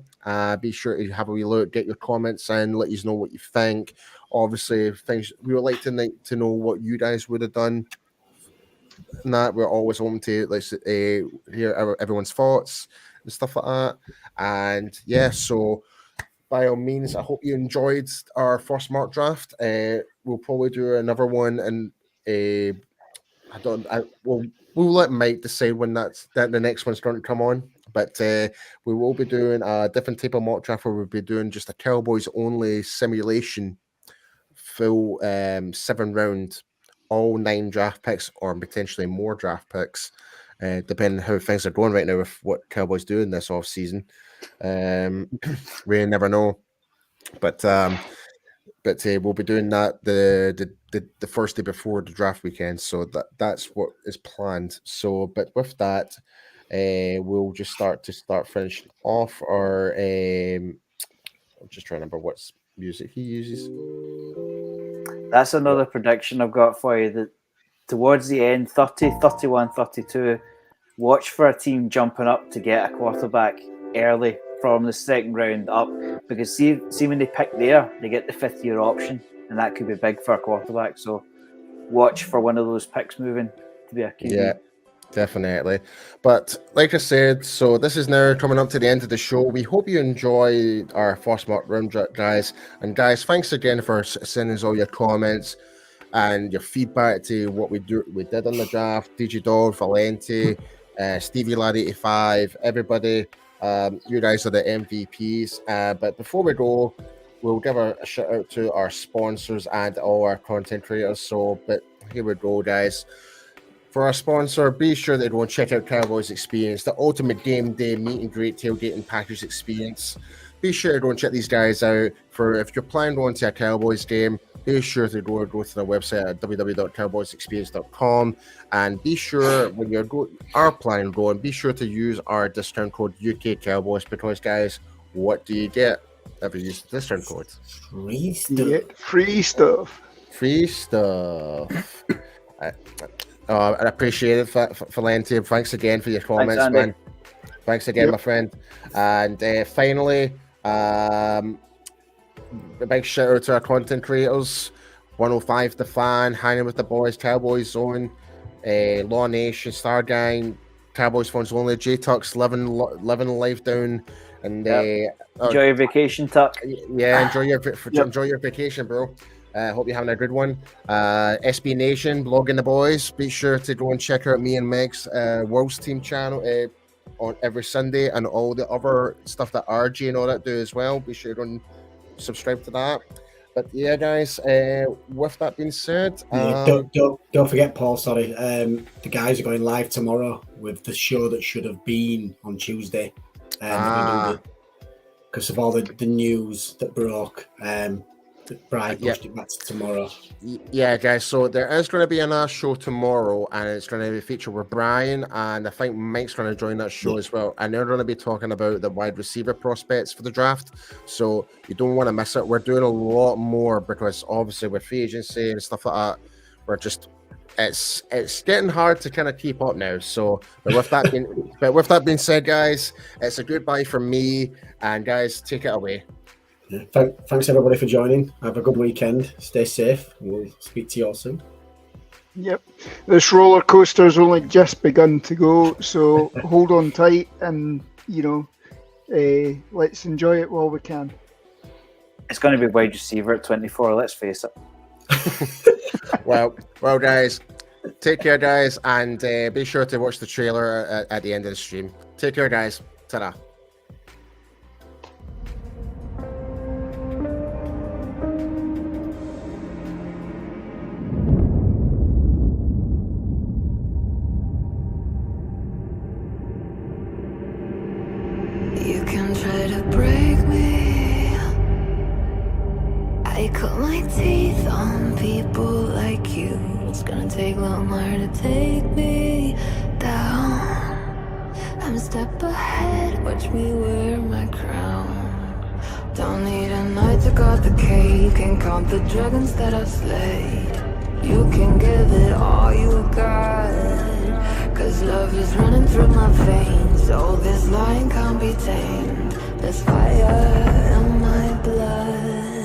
Be sure to have a wee look, get your comments in, let us know what you think. Obviously, things we would like to know what you guys would have done. And that we're always open to hear everyone's thoughts and stuff like that. And yeah, so by all means, I hope you enjoyed our first mock draft. We'll probably do another one, and we'll let Mike decide when that the next one's going to come on. But we will be doing a different type of mock draft where we'll be doing just a Cowboys only simulation, full 7-round, all 9 draft picks or potentially more draft picks, depending on how things are going right now with what Cowboys do in this off season. We never know, but we'll be doing that the first day before the draft weekend, so that's what is planned. So, but with that, we'll just start finishing off our. I'm just trying to remember what music he uses. That's another prediction I've got for you. That towards the end, 30, 31, 32, watch for a team jumping up to get a quarterback early from the second round up, because see when they pick there, they get the 5th-year option, and that could be big for a quarterback. So watch for one of those picks moving to be a QB. Yeah, definitely. But like I said, so this is now coming up to the end of the show. We hope you enjoyed our first mock round, guys. And guys, thanks again for sending us all your comments and your feedback to what we did on the draft. DJ Dog, Valente, Stevie Lad 85, everybody. You guys are the MVPs. But before we go, we'll give a shout out to our sponsors and all our content creators. But here we go, guys. For our sponsor, be sure that everyone check out Cowboys Experience, the ultimate game day meet and greet tailgating package experience. Be sure to go and check these guys out. If you're planning on going to a Cowboys game, be sure to go to their website at www.cowboysexperience.com, and be sure when you're planning on going, be sure to use our discount code UK Cowboys, because guys, what do you get if you use the discount code? Free stuff. Yeah, free stuff. Free stuff. I appreciate it, Valente. Thanks again for your comments, man. Thanks again, my friend. And finally, a big shout out to our content creators: 105 The Fan, Hanging with the Boys, Cowboys Zone, Law Nation, Star Gang, Cowboys Fans Only, J-Tux, living life down, and enjoy your vacation, Tuck. Yeah, enjoy your vacation, bro. Hope you're having a good one. SB Nation, Blogging the Boys. Be sure to go and check out me and Meg's World's Team channel on every Sunday, and all the other stuff that RG and all that do as well. Be sure to go and subscribe to that. But yeah, guys, with that being said, don't forget, Paul. Sorry, the guys are going live tomorrow with the show that should have been on Tuesday, because of all the news that broke. Brian pushed it back to tomorrow. Yeah, guys. So there is going to be another show tomorrow, and it's going to be featured with Brian, and I think Mike's going to join that show as well. And they're going to be talking about the wide receiver prospects for the draft. So you don't want to miss it. We're doing a lot more because obviously with free agency and stuff like that, we're just it's getting hard to kind of keep up now. So, but with that being said, guys, it's a goodbye from me, and guys, take it away. Yeah. Thanks everybody for joining. Have a good weekend. Stay safe. We'll speak to you all soon. Yep. This roller coaster's only just begun to go, so hold on tight and, let's enjoy it while we can. It's going to be wide receiver at 24, let's face it. Well, guys, take care, guys, and be sure to watch the trailer at the end of the stream. Take care, guys. Ta-da. step ahead, watch me wear my crown. Don't need a knight to guard the cave, can count the dragons that I've slayed. You can give it all you got, cause love is running through my veins. Oh, this lion can't be tamed, there's fire in my blood.